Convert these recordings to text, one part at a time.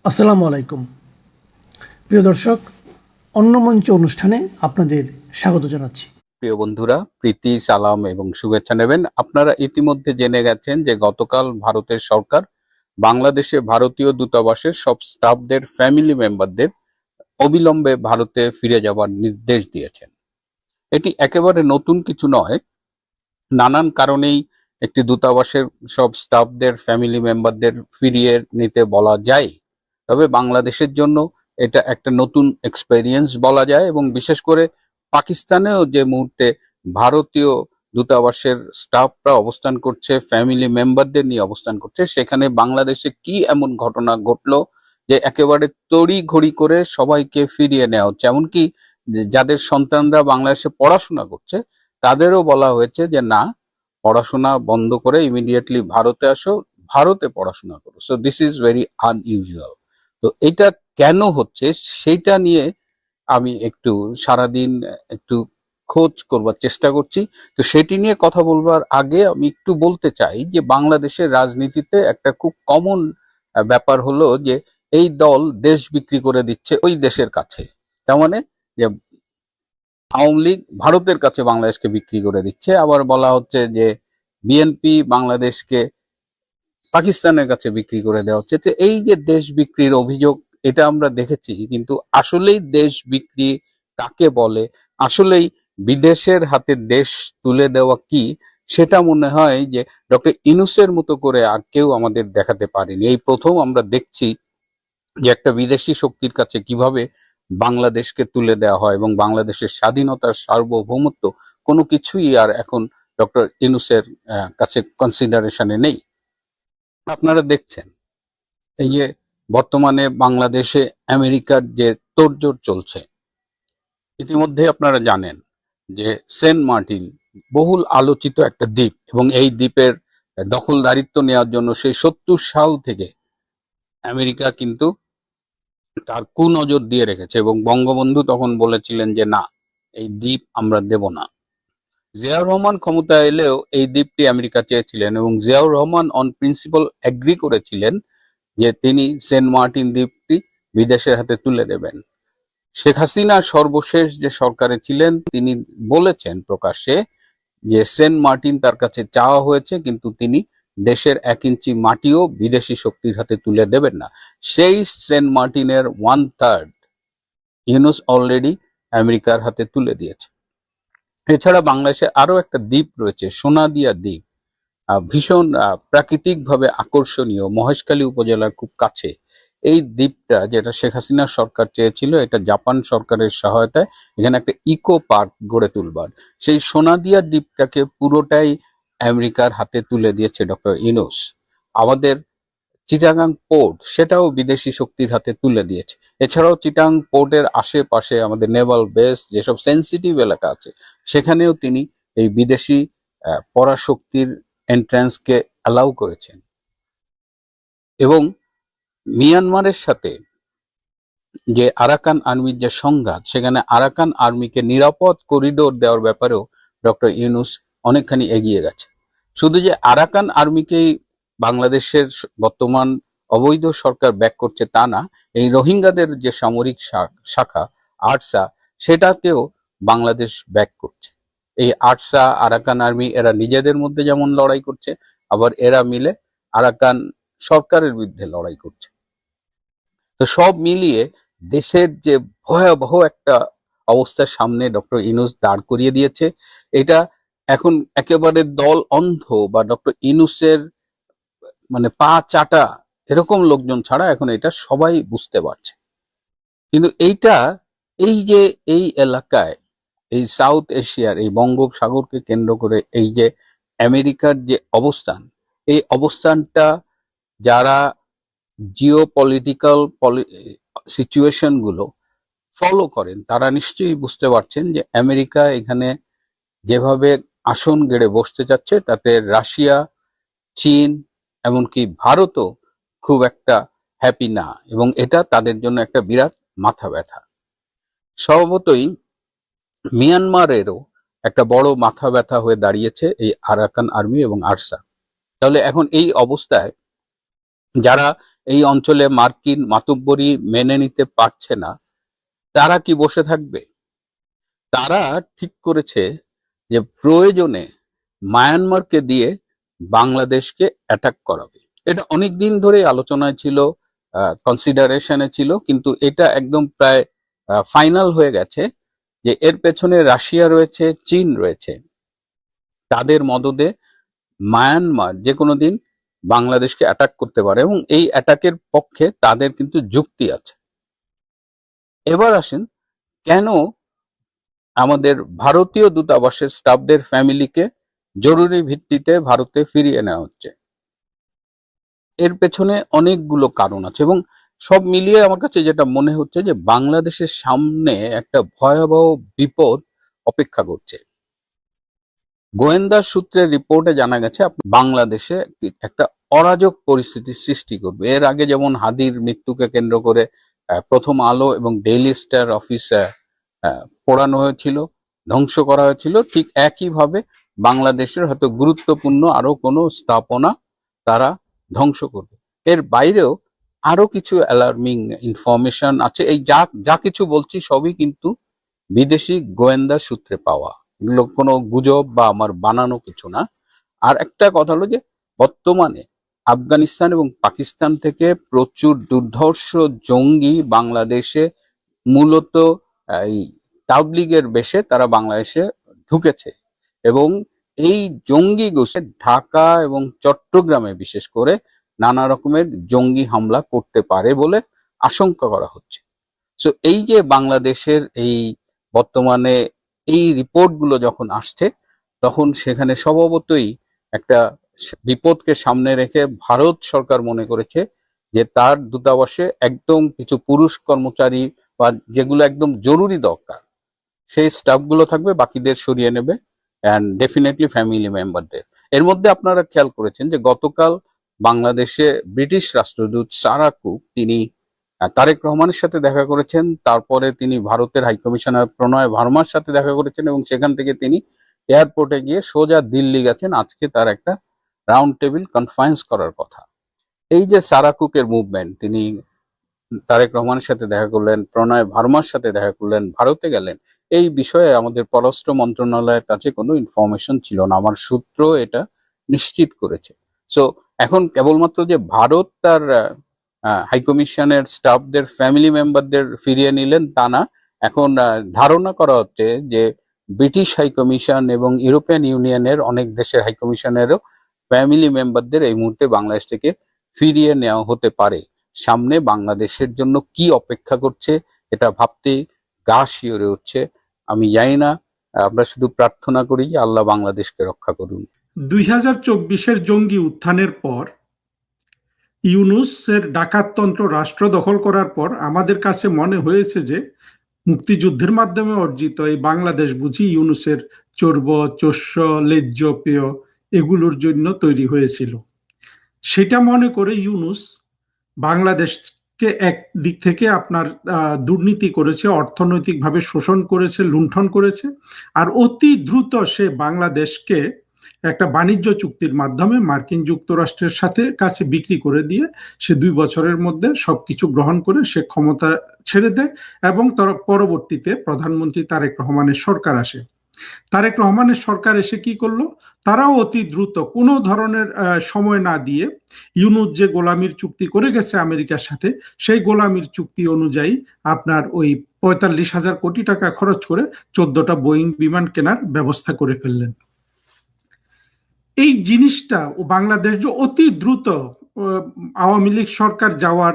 আসসালামু আলাইকুম প্রিয় দর্শক, অন্য মঞ্চ অনুষ্ঠানে আপনাদের স্বাগত জানাচ্ছি। প্রিয় বন্ধুরা, প্রীতি সালাম এবং শুভেচ্ছা নেবেন। আপনারা ইতিমধ্যে জেনে গেছেন যে গতকাল ভারতের সরকার বাংলাদেশে ভারতীয় দূতাবাসের সব স্টাফদের ফ্যামিলি মেম্বারদের অবিলম্বে ভারতে ফিরে যাওয়ার নির্দেশ দিয়েছেন। এটি একেবারে নতুন কিছু নয়। নানান কারণেই একটি দূতাবাসের সব স্টাফদের ফ্যামিলি মেম্বারদের ফিরিয়ে নিতে বলা যায়, তবে বাংলাদেশের জন্য এটা একটা নতুন এক্সপেরিয়েন্স বলা যায়। এবং বিশেষ করে পাকিস্তানেও যে মুহূর্তে ভারতীয় দূতাবাসের স্টাফরা অবস্থান করছে, ফ্যামিলি মেম্বারদের নিয়ে অবস্থান করছে, সেখানে বাংলাদেশে কি এমন ঘটনা ঘটলো যে একেবারে তড়ি ঘড়ি করে সবাইকে ফিরিয়ে নেওয়া হচ্ছে। এমনকি যাদের সন্তানরা বাংলাদেশে পড়াশোনা করছে তাদেরও বলা হয়েছে যে না, পড়াশোনা বন্ধ করে ইমিডিয়েটলি ভারতে আসো, ভারতে পড়াশোনা করো। So this is very unusual. তো এটা কেন হচ্ছে সেইটা নিয়ে আমি একটু সারাদিন একটু খোঁজ করবার চেষ্টা করছি। তো সেটি নিয়ে কথা বলবার আগে আমি একটু বলতে চাই যে বাংলাদেশের রাজনীতিতে একটা খুব কমন ব্যাপার হলো যে এই দল দেশ বিক্রি করে দিচ্ছে ওই দেশের কাছে। তার মানে যে আওয়ামী লীগ ভারতের কাছে বাংলাদেশকে বিক্রি করে দিচ্ছে, আবার বলা হচ্ছে যে বিএনপি বাংলাদেশকে পাকিস্তানের কাছে বিক্রি করে দেওয়া হচ্ছে। তো এই যে দেশ বিক্রির অভিযোগ, এটা আমরা দেখেছি, কিন্তু আসলেই দেশ বিক্রি কাকে বলে, আসলেই বিদেশের হাতে দেশ তুলে দেওয়া কি, সেটা মনে হয় যে ডক্টর ইউনূসের মতো করে আর কেউ আমাদের দেখাতে পারেনি। এই প্রথম আমরা দেখছি যে একটা বিদেশি শক্তির কাছে কিভাবে বাংলাদেশকে তুলে দেওয়া হয় এবং বাংলাদেশের স্বাধীনতার সার্বভৌমত্ব কোনো কিছুই আর এখন ডক্টর ইউনূসের কাছে কনসিডারেশনে নেই। আপনারা দেখছেন এই যে বর্তমানে বাংলাদেশে আমেরিকার যে তোড়জোড় চলছে, ইতিমধ্যে আপনারা জানেন যে সেন্ট মার্টিন বহুল আলোচিত একটা দ্বীপ, এবং এই দ্বীপের দখলদারিত্ব নেওয়ার জন্য সেই 70 সাল থেকে আমেরিকা কিন্তু তার কুনজর দিয়ে রেখেছে, এবং বঙ্গবন্ধু তখন বলেছিলেন যে না, এই দ্বীপ আমরা দেব না। জিয়াউর রহমান ক্ষমতা এলেও এই দ্বীপটি আমেরিকা চেয়েছিলেন, এবং Ziaur Rahman on principle agree করেছিলেন যে তিনি সেন্ট মার্টিন দ্বীপটি বিদেশের হাতে তুলে দেবেন। শেখ হাসিনা সর্বশেষ যে সরকারে ছিলেন তিনি বলেছেন প্রকাশ্যে যে সেন্ট মার্টিন তার কাছে চাওয়া হয়েছে, কিন্তু তিনি দেশের 1 ইঞ্চি মাটিও বিদেশি শক্তির হাতে তুলে দেবেন না। সেই সেন্ট মার্টিনের 1/3 ইউনূস অলরেডি আমেরিকার হাতে তুলে দিয়েছে। এছাড়া বাংলাদেশে আরো একটা দ্বীপ রয়েছে, সোনাদিয়া দ্বীপ, ভীষণ প্রাকৃতিকভাবে আকর্ষণীয়, মহেশখালী উপজেলার খুব কাছে। এই দ্বীপটা, যেটা শেখ হাসিনার সরকার চেয়েছিল, এটা জাপান সরকারের সহায়তায় এখানে একটা ইকো পার্ক গড়ে তুলবার, সেই সোনাদিয়া দ্বীপটাকে পুরোটাই আমেরিকার হাতে তুলে দিয়েছে ডক্টর ইউনূস। আমাদের চিটাগাং পোর্ট, সেটাও বিদেশি শক্তির হাতে তুলে দিয়েছে। এছাড়াও চিটাগাং পোর্টের আশেপাশে আমাদের নেভাল বেস, যেসব সেন্সিটিভ এলাকা আছে, সেখানেও তিনি এই বিদেশি পরাশক্তির এন্ট্রান্সকে অ্যালাউ করেছেন। এবং মিয়ানমারের সাথে যে আরাকান আর্মির যে সংঘাত, সেখানে আরাকান আর্মিকে নিরাপদ করিডোর দেওয়ার ব্যাপারেও ডক্টর ইউনূস অনেকখানি এগিয়ে গেছে। শুধু যে আরাকান আর্মিকেই বাংলাদেশের বর্তমান অবৈধ সরকার ব্যাক করছে তা না, এই রোহিঙ্গাদের যে সামরিক শাখা আরসা, সেটাকেও বাংলাদেশ ব্যাক করছে। এই আরসা, আরাকান আর্মি, এরা নিজেদের মধ্যে যেমন লড়াই করছে, আবার এরা মিলে আরাকান সরকারের বিরুদ্ধে লড়াই করছে। তো সব মিলিয়ে দেশের যে ভয়াবহ একটা অবস্থার সামনে ডক্টর ইউনূস দাঁড় করিয়ে দিয়েছে, এটা এখন একেবারে দল অন্ধ বা ডক্টর ইউনূসের মানে পা চাটা এরকম লোকজন ছাড়া এখন এটা সবাই বুঝতে পারছে। কিন্তু এইটা, এই যে এই এলাকায়, এই সাউথ এশিয়ার এই বঙ্গোপসাগরকে কেন্দ্র করে এই যে আমেরিকার যে অবস্থান, এই অবস্থানটা যারা জিও পলিটিক্যাল সিচুয়েশন গুলো ফলো করেন তারা নিশ্চয়ই বুঝতে পারছেন যে আমেরিকা এখানে যেভাবে আসন গেড়ে বসতে যাচ্ছে, তাতে রাশিয়া, চীন, এমনকি ভারতও খুব একটা হ্যাপি না, এবং এটা তাদের জন্য একটা বিরাট মাথা ব্যথা। স্বভাবতই মিয়ানমারেরও একটা বড় মাথা ব্যথা হয়ে দাঁড়িয়েছে এই আরাকান আর্মি এবং আরসা। তাহলে এখন এই অবস্থায় যারা এই অঞ্চলে মার্কিন মাতব্বরি মেনে নিতে পারছে না, তারা কি বসে থাকবে? তারা ঠিক করেছে যে প্রয়োজনে মায়ানমারকে দিয়ে বাংলাদেশকে অ্যাটাক করাবে। এটা অনেক দিন ধরে আলোচনায় ছিল, কনসিডারেশনে ছিল, কিন্তু এটা একদম প্রায় ফাইনাল হয়ে গেছে যে এর পেছনে রাশিয়া রয়েছে, চীন রয়েছে। তাদের মদদে মায়ানমার যে কোনো দিন বাংলাদেশকে অ্যাটাক করতে পারে এবং এই অ্যাটাকের পক্ষে তাদের কিন্তু যুক্তি আছে। এবার আসেন, কেন আমাদের ভারতীয় দূতাবাসের স্টাফদের ফ্যামিলিকে জরুরি ভিত্তিতে ভারতে ফিরিয়ে নেওয়া হচ্ছে? এর পেছনে অনেকগুলো কারণ আছে এবং সব মিলিয়ে আমার কাছে যেটা মনে হচ্ছে যে বাংলাদেশের সামনে একটা ভয়াবহ বিপদ অপেক্ষা করছে। গোয়েন্দা সূত্রের রিপোর্টে জানা গেছে বাংলাদেশে একটা অরাজক পরিস্থিতির সৃষ্টি করবে। এর আগে যেমন হাদির মৃত্যুকে কেন্দ্র করে প্রথম আলো এবং ডেইলি স্টার অফিস পোড়ানো হয়েছিল, ধ্বংস করা হয়েছিল, ঠিক একইভাবে বাংলাদেশের হয়তো গুরুত্বপূর্ণ আরো কোনো স্থাপনা তারা ধ্বংস করবে। এর বাইরেও আরো কিছু অ্যালার্মিং ইনফরমেশন আছে। এই যা যা কিছু বলছি সবই কিন্তু বিদেশি গোয়েন্দা সূত্রে পাওয়া, এগুলো কোনো গুজব বা আমার বানানো কিছু না। আর একটা কথা হলো যে বর্তমানে আফগানিস্তান এবং পাকিস্তান থেকে প্রচুর দুর্ধর্ষ জঙ্গি বাংলাদেশে মূলত এই তাবলিগের বেশে তারা বাংলাদেশে ঢুকেছে এবং এই জঙ্গি গোষ্ঠী ঢাকা এবং চট্টগ্রামে বিশেষ করে নানা রকমের জঙ্গি হামলা করতে পারে বলে আশঙ্কা করা হচ্ছে। সো এই যে বাংলাদেশের এই বর্তমানে এই রিপোর্টগুলো যখন আসছে, তখন সেখানে স্বভাবতই একটা বিপদকে সামনে রেখে ভারত সরকার মনে করেছে যে তার দূতাবাসে একদম কিছু পুরুষ কর্মচারী বা যেগুলো একদম জরুরি দরকার সেই স্টাফগুলো থাকবে, বাকিদের সরিয়ে নেবে, অ্যান্ড ডেফিনেটলি ফ্যামিলি মেম্বারদের। এর মধ্যে আপনারা খেয়াল করেছেন যে গতকাল বাংলাদেশে ব্রিটিশ রাষ্ট্রদূত সারা কুক তিনি তারেক রহমানের সাথে দেখা করেছেন, তারপরে তিনি ভারতের হাইকমিশনার প্রণয় ভার্মার সাথে দেখা করেছেন এবং সেখান থেকে তিনি এয়ারপোর্টে গিয়ে সোজা দিল্লি গেছেন। আজকে তার একটা রাউন্ড টেবিল কনফারেন্স করার কথা। এই যে সারা কুকের মুভমেন্ট, তিনি তারেক রহমানের সাথে দেখা করলেন, প্রণয় ভার্মার সাথে দেখা করলেন, ভারতে গেলেন, এই বিষয়ে আমাদের পররাষ্ট্র মন্ত্রণালয়ের কাছে কোনো ইনফরমেশন ছিল না, আমার সূত্র এটা নিশ্চিত করেছে। সো এখন কেবলমাত্র যে ভারত তার হাইকমিশনের স্টাফদের ফ্যামিলি মেম্বারদের ফিরিয়ে নিলেন তা না, এখন ধারণা করা হচ্ছে যে ব্রিটিশ হাইকমিশন এবং ইউরোপিয়ান ইউনিয়নের অনেক দেশের হাইকমিশনেরও ফ্যামিলি মেম্বারদের এই মুহূর্তে বাংলাদেশ থেকে ফিরিয়ে নেওয়া হতে পারে। সামনে বাংলাদেশের জন্য কি অপেক্ষা করছে এটা ভাবতে গা শিওরে উঠছে। আমি জানি না, আমরা শুধু প্রার্থনা করি আল্লাহ বাংলাদেশকে রক্ষা করুন। 2024-এর জঙ্গি উত্থানের পর ইউনূসের ডাকাততন্ত্র রাষ্ট্র দখল করার পর আমাদের কাছে মনে হয়েছে যে মুক্তিযুদ্ধের মাধ্যমে অর্জিত এই বাংলাদেশ বুঝি ইউনূসের চর্ব চোষ্য লেজ্জ পেয় এগুলোর জন্য তৈরি হয়েছিল। সেটা মনে করে ইউনূস বাংলাদেশকে এক দিক থেকে আপনার দুর্নীতি করেছে, অর্থনৈতিকভাবে শোষণ করেছে, লুণ্ঠন করেছে, আর অতি দ্রুত সে বাংলাদেশকে একটা বাণিজ্য চুক্তির মাধ্যমে মার্কিন যুক্তরাষ্ট্রের সাথে কাছে বিক্রি করে দিয়ে সে 2 বছরের মধ্যে সবকিছু গ্রহণ করে সে ক্ষমতা ছেড়ে দেয় এবং তার পরবর্তীতে প্রধানমন্ত্রী তারেক রহমানের সরকার আসে। তারেক রহমানের সরকার এসে কি করলো, তারাও অতি দ্রুত কোনো ধরনের সময় না দিয়ে ইউনূস যে গোলামির চুক্তি করে গেছে আমেরিকার সাথে, সেই গোলামির চুক্তি অনুযায়ী আপনার ওই 45,000 কোটি টাকা খরচ করে 14টা বোয়িং বিমান কেনার ব্যবস্থা করে ফেললেন। এই জিনিসটা বাংলাদেশ যে অতি দ্রুত আওয়ামী লীগ সরকার যাওয়ার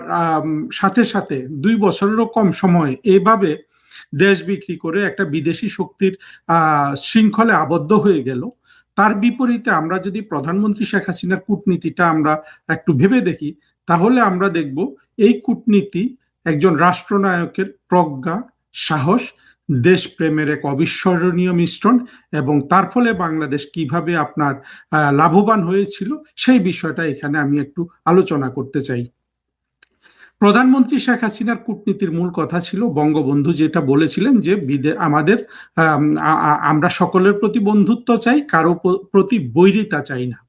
সাথে সাথে 2 বছরেরও কম সময় এইভাবে দেশ বিক্রি করে একটা বিদেশি শক্তির শৃঙ্খলে আবদ্ধ হয়ে গেল। তার বিপরীতে আমরা যদি প্রধানমন্ত্রী শেখ হাসিনার কূটনীতিটা আমরা একটু ভেবে দেখি, তাহলে আমরা দেখব এই কূটনীতি একজন রাষ্ট্রনায়কের প্রজ্ঞা, সাহস, দেশপ্রেমের এক অবিস্মরণীয় মিশ্রণ এবং তার ফলে বাংলাদেশ কিভাবে আপনার লাভবান হয়েছিল সেই বিষয়টা এখানে আমি একটু আলোচনা করতে চাই। প্রধানমন্ত্রী শেখ হাসিনার কূটনীতির মূল কথা ছিল বঙ্গবন্ধু যেটা বলেছিলেন যে আমাদের আমরা সকলের প্রতি বন্ধুত্ব চাই, কারো প্রতি বৈরিতা চাই না।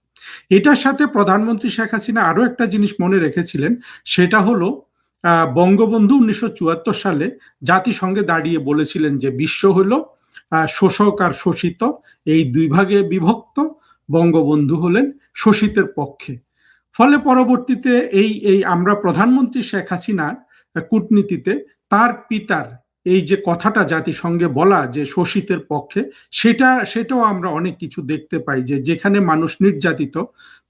এটার সাথে প্রধানমন্ত্রী শেখ হাসিনা আরো একটা জিনিস মনে রেখেছিলেন, সেটা হলো বঙ্গবন্ধু 1974 সালে জাতিসংঘে দাঁড়িয়ে বলেছিলেন যে বিশ্ব হলো শোষক আর শোষিত এই দুই ভাগে বিভক্ত, বঙ্গবন্ধু হলেন শোষিতের পক্ষে। ফলে পরবর্তীতে এই এই আমরা প্রধানমন্ত্রী শেখ হাসিনার কূটনীতিতে তার পিতার এই যে কথাটা জাতিসংঘে বলা যে শোষিতের পক্ষে, সেটাও আমরা অনেক কিছু দেখতে পাই, যে যেখানে মানুষ নির্যাতিত,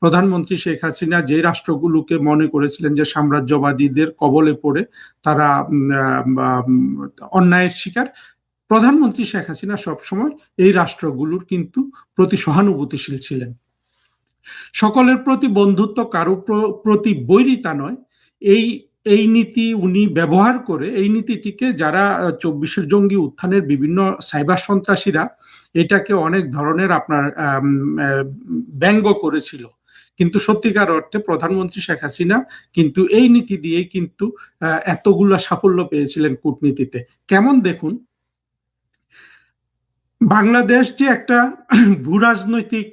প্রধানমন্ত্রী শেখ হাসিনা যে রাষ্ট্রগুলোকে মনে করেছিলেন যে সাম্রাজ্যবাদীদের কবলে পড়ে তারা অন্যায়ের শিকার, প্রধানমন্ত্রী শেখ হাসিনা সবসময় এই রাষ্ট্রগুলোর কিন্তু প্রতি সহানুভূতিশীল ছিলেন। সকলের প্রতি বন্ধুত্ব, কারো প্রতি বৈরিতা নয়, এই এই নীতি উনি ব্যবহার করে, এই নীতিটিকে যারা 24 জঙ্গি উত্থানের বিভিন্ন সাইবার সন্ত্রাসীরা এটাকে অনেক ধরনের আপনার ব্যঙ্গ করেছিল, কিন্তু সত্যিকার অর্থে প্রধানমন্ত্রী শেখ হাসিনা কিন্তু এই নীতি দিয়েই কিন্তু এতগুলা সাফল্য পেয়েছিলেন কূটনীতিতে। কেমন দেখুন, বাংলাদেশ যে একটা ভূরাজনৈতিক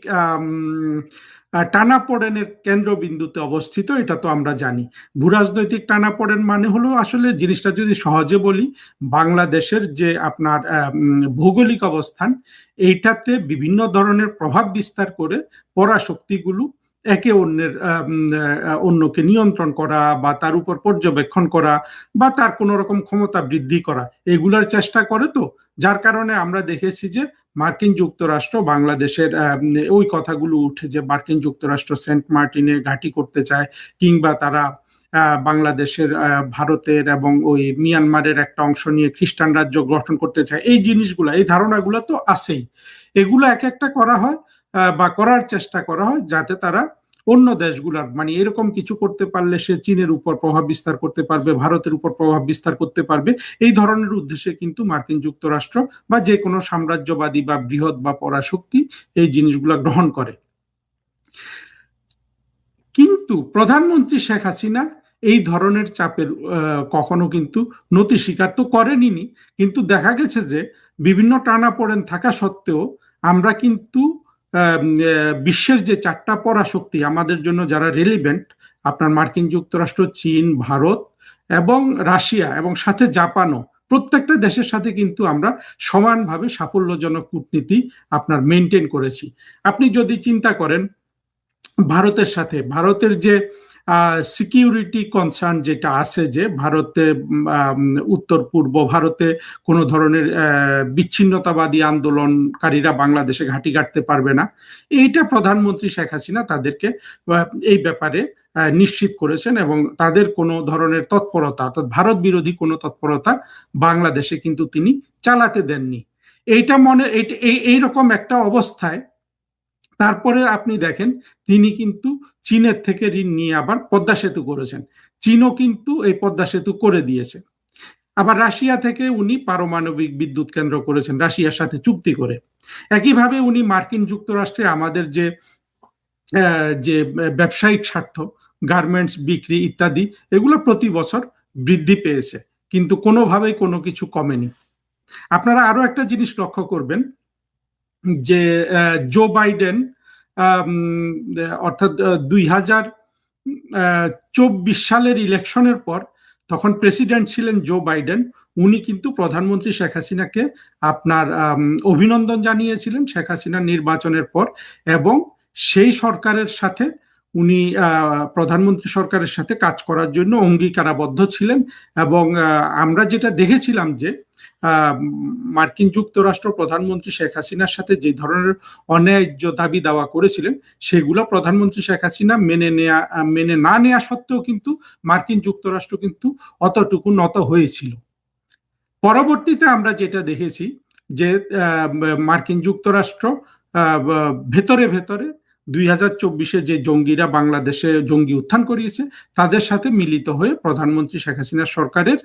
টানাপোড়েনের কেন্দ্রবিন্দুতে অবস্থিত, এটা তো আমরা জানি। ভূরাজনৈতিক টানাপোড়েন মানে হলো, আসলে জিনিসটা যদি সহজে বলি, বাংলাদেশের যে আপনার ভৌগোলিক অবস্থান, এইটাতে বিভিন্ন ধরনের প্রভাব বিস্তার করে পরাশক্তিগুলো একে অন্যকে নিয়ন্ত্রণ করা বা তার উপর পর্যবেক্ষণ করা বা তার কোনো রকম ক্ষমতা বৃদ্ধি করা, এগুলার চেষ্টা করে। তো যার কারণে আমরা দেখেছি যে মার্কিন যুক্তরাষ্ট্র বাংলাদেশের ওই কথাগুলো উঠে যে মার্কিন যুক্তরাষ্ট্র সেন্ট মার্টিনে ঘাঁটি করতে চায়, কিংবা তারা বাংলাদেশের ভারতের এবং ওই মিয়ানমারের একটা অংশ নিয়ে খ্রিস্টান রাজ্য গঠন করতে চায়। এই জিনিসগুলা, এই ধারণাগুলো তো আছেই, এগুলো এক একটা করা হয় বা করার চেষ্টা করা হয় যাতে তারা অন্য দেশগুলার, মানে এরকম কিছু করতে পারলে সে চীনের উপর প্রভাব বিস্তার করতে পারবে, ভারতের উপর প্রভাব বিস্তার করতে পারবে, এই ধরনের উদ্দেশ্যে কিন্তু মার্কিন যুক্তরাষ্ট্র বা যে কোনো সাম্রাজ্যবাদী বা বৃহৎ বা পরাশক্তি এই জিনিসগুলা গ্রহণ করে। কিন্তু প্রধানমন্ত্রী শেখ হাসিনা এই ধরনের চাপের কখনো কিন্তু নতি স্বীকার তো করেনি, কিন্তু দেখা গেছে যে বিভিন্ন টানাপোড়েন থাকা সত্ত্বেও আমরা কিন্তু বিশ্বের যে 4টা পরাশক্তি আমাদের জন্য যারা রেলিভেন্ট, আপনার মার্কিন যুক্তরাষ্ট্র, চীন, ভারত এবং রাশিয়া এবং সাথে জাপানও, প্রত্যেকটা দেশের সাথে কিন্তু আমরা সমানভাবে সাফল্যজনক কূটনীতি আপনার মেনটেন করেছি। আপনি যদি চিন্তা করেন ভারতের সাথে, ভারতের যে সিকিউরিটি কনসার্ন যেটা আছে, যে ভারতে উত্তর পূর্ব ভারতে কোনো ধরনের বিচ্ছিন্নতাবাদী আন্দোলনকারীরা বাংলাদেশে ঘাঁটি গাড়তে পারবে না, এইটা প্রধানমন্ত্রী শেখ হাসিনা তাদেরকে এই ব্যাপারে নিশ্চিত করেছেন, এবং তাদের কোনো ধরনের তৎপরতা, অর্থাৎ ভারত বিরোধী কোনো তৎপরতা বাংলাদেশে কিন্তু তিনি চালাতে দেননি। এইটা এইরকম একটা অবস্থায় তারপরে আপনি দেখেন তিনি কিন্তু চীনের থেকে ঋণ নিয়ে আবার পদ্মা সেতু করেছেন, চীনও কিন্তু এই পদ্মা সেতু করে দিয়েছে। আবার রাশিয়া থেকে উনি পারমাণবিক বিদ্যুৎ কেন্দ্র করেছেন রাশিয়ার সাথে চুক্তি করে। একইভাবে উনি মার্কিন যুক্তরাষ্ট্রে আমাদের যে ব্যবসায়িক স্বার্থ, গার্মেন্টস বিক্রি ইত্যাদি, এগুলো প্রতি বছর বৃদ্ধি পেয়েছে, কিন্তু কোনোভাবেই কোনো কিছু কমেনি। আপনারা আরো একটা জিনিস লক্ষ্য করবেন যে জো বাইডেন অর্থাৎ 2024 সালের ইলেকশনের পর, তখন প্রেসিডেন্ট ছিলেন জো বাইডেন, উনি কিন্তু প্রধানমন্ত্রী শেখ হাসিনাকে আপনার অভিনন্দন জানিয়েছিলেন শেখ হাসিনার নির্বাচনের পর, এবং সেই সরকারের সাথে উনি প্রধানমন্ত্রী সরকারের সাথে কাজ করার জন্য অঙ্গীকারাবদ্ধ ছিলেন। এবং আমরা যেটা দেখেছিলাম যে মার্কিন যুক্তরাষ্ট্র প্রধানমন্ত্রী শেখ হাসিনার সাথে যে ধরনের অন্যায্য দাবি দাওয়া করেছিলেন, সেগুলো প্রধানমন্ত্রী শেখ হাসিনা মেনে না নেওয়া সত্ত্বেও কিন্তু মার্কিন যুক্তরাষ্ট্র কিন্তু অতটুকু নত হয়েছিল। পরবর্তীতে আমরা যেটা দেখেছি যে মার্কিন যুক্তরাষ্ট্র ভেতরে ভেতরে 2024-এ যে জঙ্গিরা বাংলাদেশে জঙ্গি উত্থান করিয়েছে, তাদের সাথে মিলিত হয়ে প্রধানমন্ত্রী শেখ হাসিনার সরকারের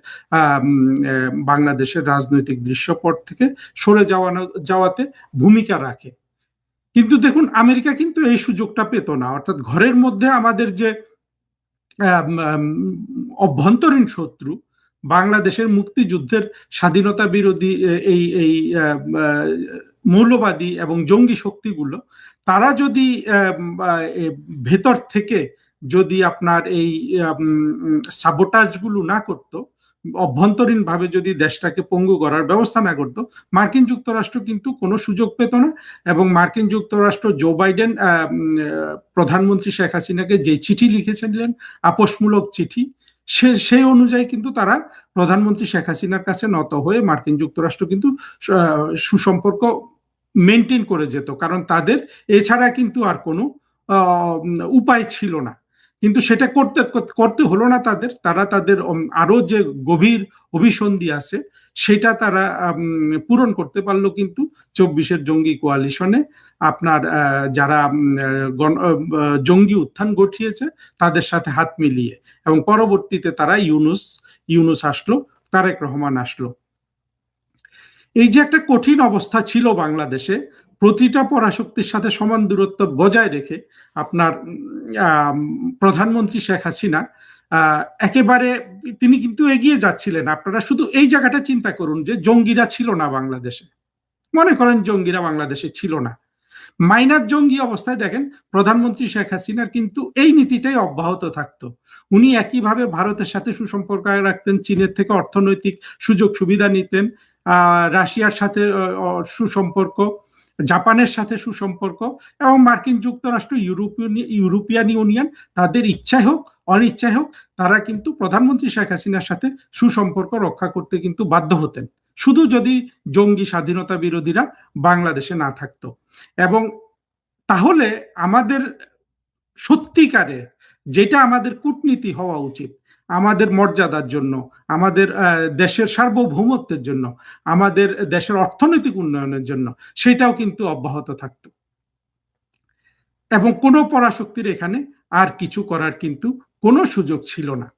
বাংলাদেশের রাজনৈতিক দৃশ্যপট থেকে সরে যাওয়াতে ভূমিকা রাখে। কিন্তু দেখুন, আমেরিকা কিন্তু এই সুযোগটা পেত না, অর্থাৎ ঘরের মধ্যে আমাদের যে অভ্যন্তরীণ শত্রু, বাংলাদেশের মুক্তিযুদ্ধের স্বাধীনতা বিরোধী এই মৌলবাদী এবং জঙ্গি শক্তিগুলো, তারা যদি ভেতর থেকে যদি আপনার এই সাবোটাজগুলো না করতো, অভ্যন্তরীণভাবে যদি দেশটাকে পঙ্গু করার ব্যবস্থা না করতো, মার্কিন যুক্তরাষ্ট্র কিন্তু কোনো সুযোগ পেত না। এবং মার্কিন যুক্তরাষ্ট্র জো বাইডেন প্রধানমন্ত্রী শেখ হাসিনাকে যে চিঠি লিখেছিলেন, আপোষমূলক চিঠি, সেই অনুযায়ী কিন্তু তারা প্রধানমন্ত্রী শেখ হাসিনার কাছে নত হয়ে মার্কিন যুক্তরাষ্ট্র কিন্তু সুসম্পর্ক মেনটেন করে যেত, কারণ তাদের এছাড়া কিন্তু আর কোনো উপায় ছিল না। কিন্তু সেটা করতে হলো না তাদের। তাদের আরো যে গভীর অভিসন্ধি আছে সেটা তারা পূরণ করতে পারলো কিন্তু 24-এর জঙ্গি কোয়ালিশনে আপনার যারা জঙ্গি উত্থান ঘটিয়েছে তাদের সাথে হাত মিলিয়ে। এবং পরবর্তীতে তারা ইউনুস আসলো, তারেক রহমান আসলো। এই যে একটা কঠিন অবস্থা ছিল বাংলাদেশে, প্রতিটা পরাশক্তির সাথে সমান দূরত্ব বজায় রেখে আপনার প্রধানমন্ত্রী শেখ হাসিনা একেবারে তিনি কিন্তু এগিয়ে যাচ্ছিলেন। আপনারা শুধু এই জায়গাটা চিন্তা করুন যে জঙ্গিরা ছিল না বাংলাদেশে, মনে করেন জঙ্গিরা বাংলাদেশে ছিল না, মাইনার জঙ্গি অবস্থায় দেখেন প্রধানমন্ত্রী শেখ হাসিনার কিন্তু এই নীতিটাই অব্যাহত থাকতো। উনি একইভাবে ভারতের সাথে সুসম্পর্ক রাখতেন, চীনের থেকে অর্থনৈতিক সুযোগ সুবিধা নিতেন, রাশিয়ার সাথে সুসম্পর্ক, জাপানের সাথে সুসম্পর্ক, এবং মার্কিন যুক্তরাষ্ট্র, ইউরোপিয়ান ইউনিয়ন তাদের ইচ্ছায় হোক অনিচ্ছায় হোক তারা কিন্তু প্রধানমন্ত্রী শেখ হাসিনার সাথে সুসম্পর্ক রক্ষা করতে কিন্তু বাধ্য হতেন, শুধু যদি জঙ্গি স্বাধীনতা বিরোধীরা বাংলাদেশে না থাকতো। এবং তাহলে আমাদের সত্যিকারের যেটা আমাদের কূটনীতি হওয়া উচিত, আমাদের মর্যাদার জন্য, আমাদের দেশের সার্বভৌমত্বের জন্য, আমাদের দেশের অর্থনৈতিক উন্নয়নের জন্য, সেটাও কিন্তু অব্যাহত থাকতো। এবং কোনো পরাশক্তির এখানে আর কিছু করার কিন্তু কোনো সুযোগ ছিল না।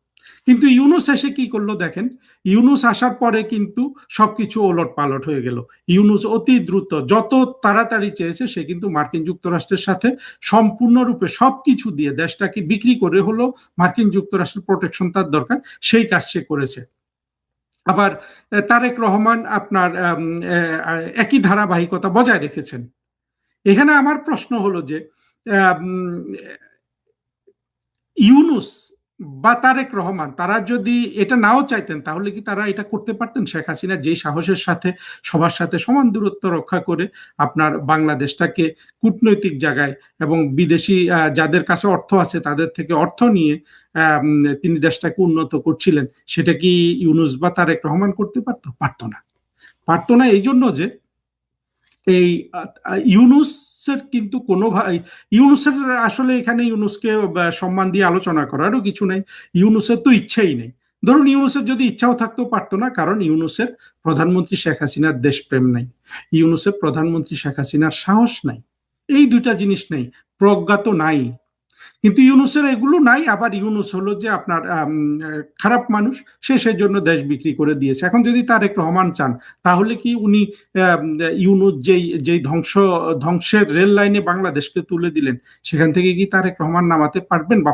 কিন্তু ইউনুস এসে কি করলো দেখেন, ইউনুস আসার পরে কিন্তু সবকিছু ওলট পালট হয়ে গেল। ইউনুস অতি দ্রুত, যত তাড়াতাড়ি চেয়েছে সে কিন্তু মার্কিন যুক্তরাষ্ট্রের সাথে সম্পূর্ণরূপে সবকিছু দিয়ে দেশটাকে বিক্রি করে হলো মার্কিন যুক্তরাষ্ট্রের প্রোটেকশন তার দরকার, সেই কাজ সে করেছে। আবার তারেক রহমান আপনার একই ধারাবাহিকতা বজায় রেখেছেন। এখানে আমার প্রশ্ন হলো যে ইউনুস বা তারেক রহমান তারা যদি এটা নাও চাইতেন তাহলে কি তারা এটা করতে পারতেন? শেখ হাসিনা যেই সাহসের সাথে সবার সাথে সমান দূরত্ব রক্ষা করে আপনার বাংলাদেশটাকে কূটনৈতিক জায়গায় এবং বিদেশি যাদের কাছে অর্থ আছে তাদের থেকে অর্থ নিয়ে তিনি দেশটাকে উন্নত করছিলেন, সেটা কি ইউনুস বা তারেক রহমান করতে পারতো? পারতো না। এই জন্য যে এই ইউনুসের কিন্তু ইউনুসের আসলে এখানে ইউনুসকে সম্মান দিয়ে আলোচনা করারও কিছু নাই। ইউনুসের তো ইচ্ছাই নেই। ধরুন ইউনুসের যদি ইচ্ছাও থাকতো পারতো না, কারণ ইউনুসের প্রধানমন্ত্রী শেখ হাসিনার দেশপ্রেম নাই, ইউনুসের প্রধানমন্ত্রী শেখ হাসিনার সাহস নাই, এই দুইটা জিনিস নেই, প্রজ্ঞা তো নাই। কিন্তু ইউনুসের এগুলো নাই। আবার ইউনুস হলো যে আপনার খারাপ মানুষ, সে সেজন্য দেশ বিক্রি করে দিয়েছে। এখন যদি তারেক রহমান চান তাহলে কি উনি ইউনুস যেই ধ্বংসের রেল লাইনে বাংলাদেশকে তুলে দিলেন সেখান থেকে কি তারেক রহমান নামাতে পারবেন? বা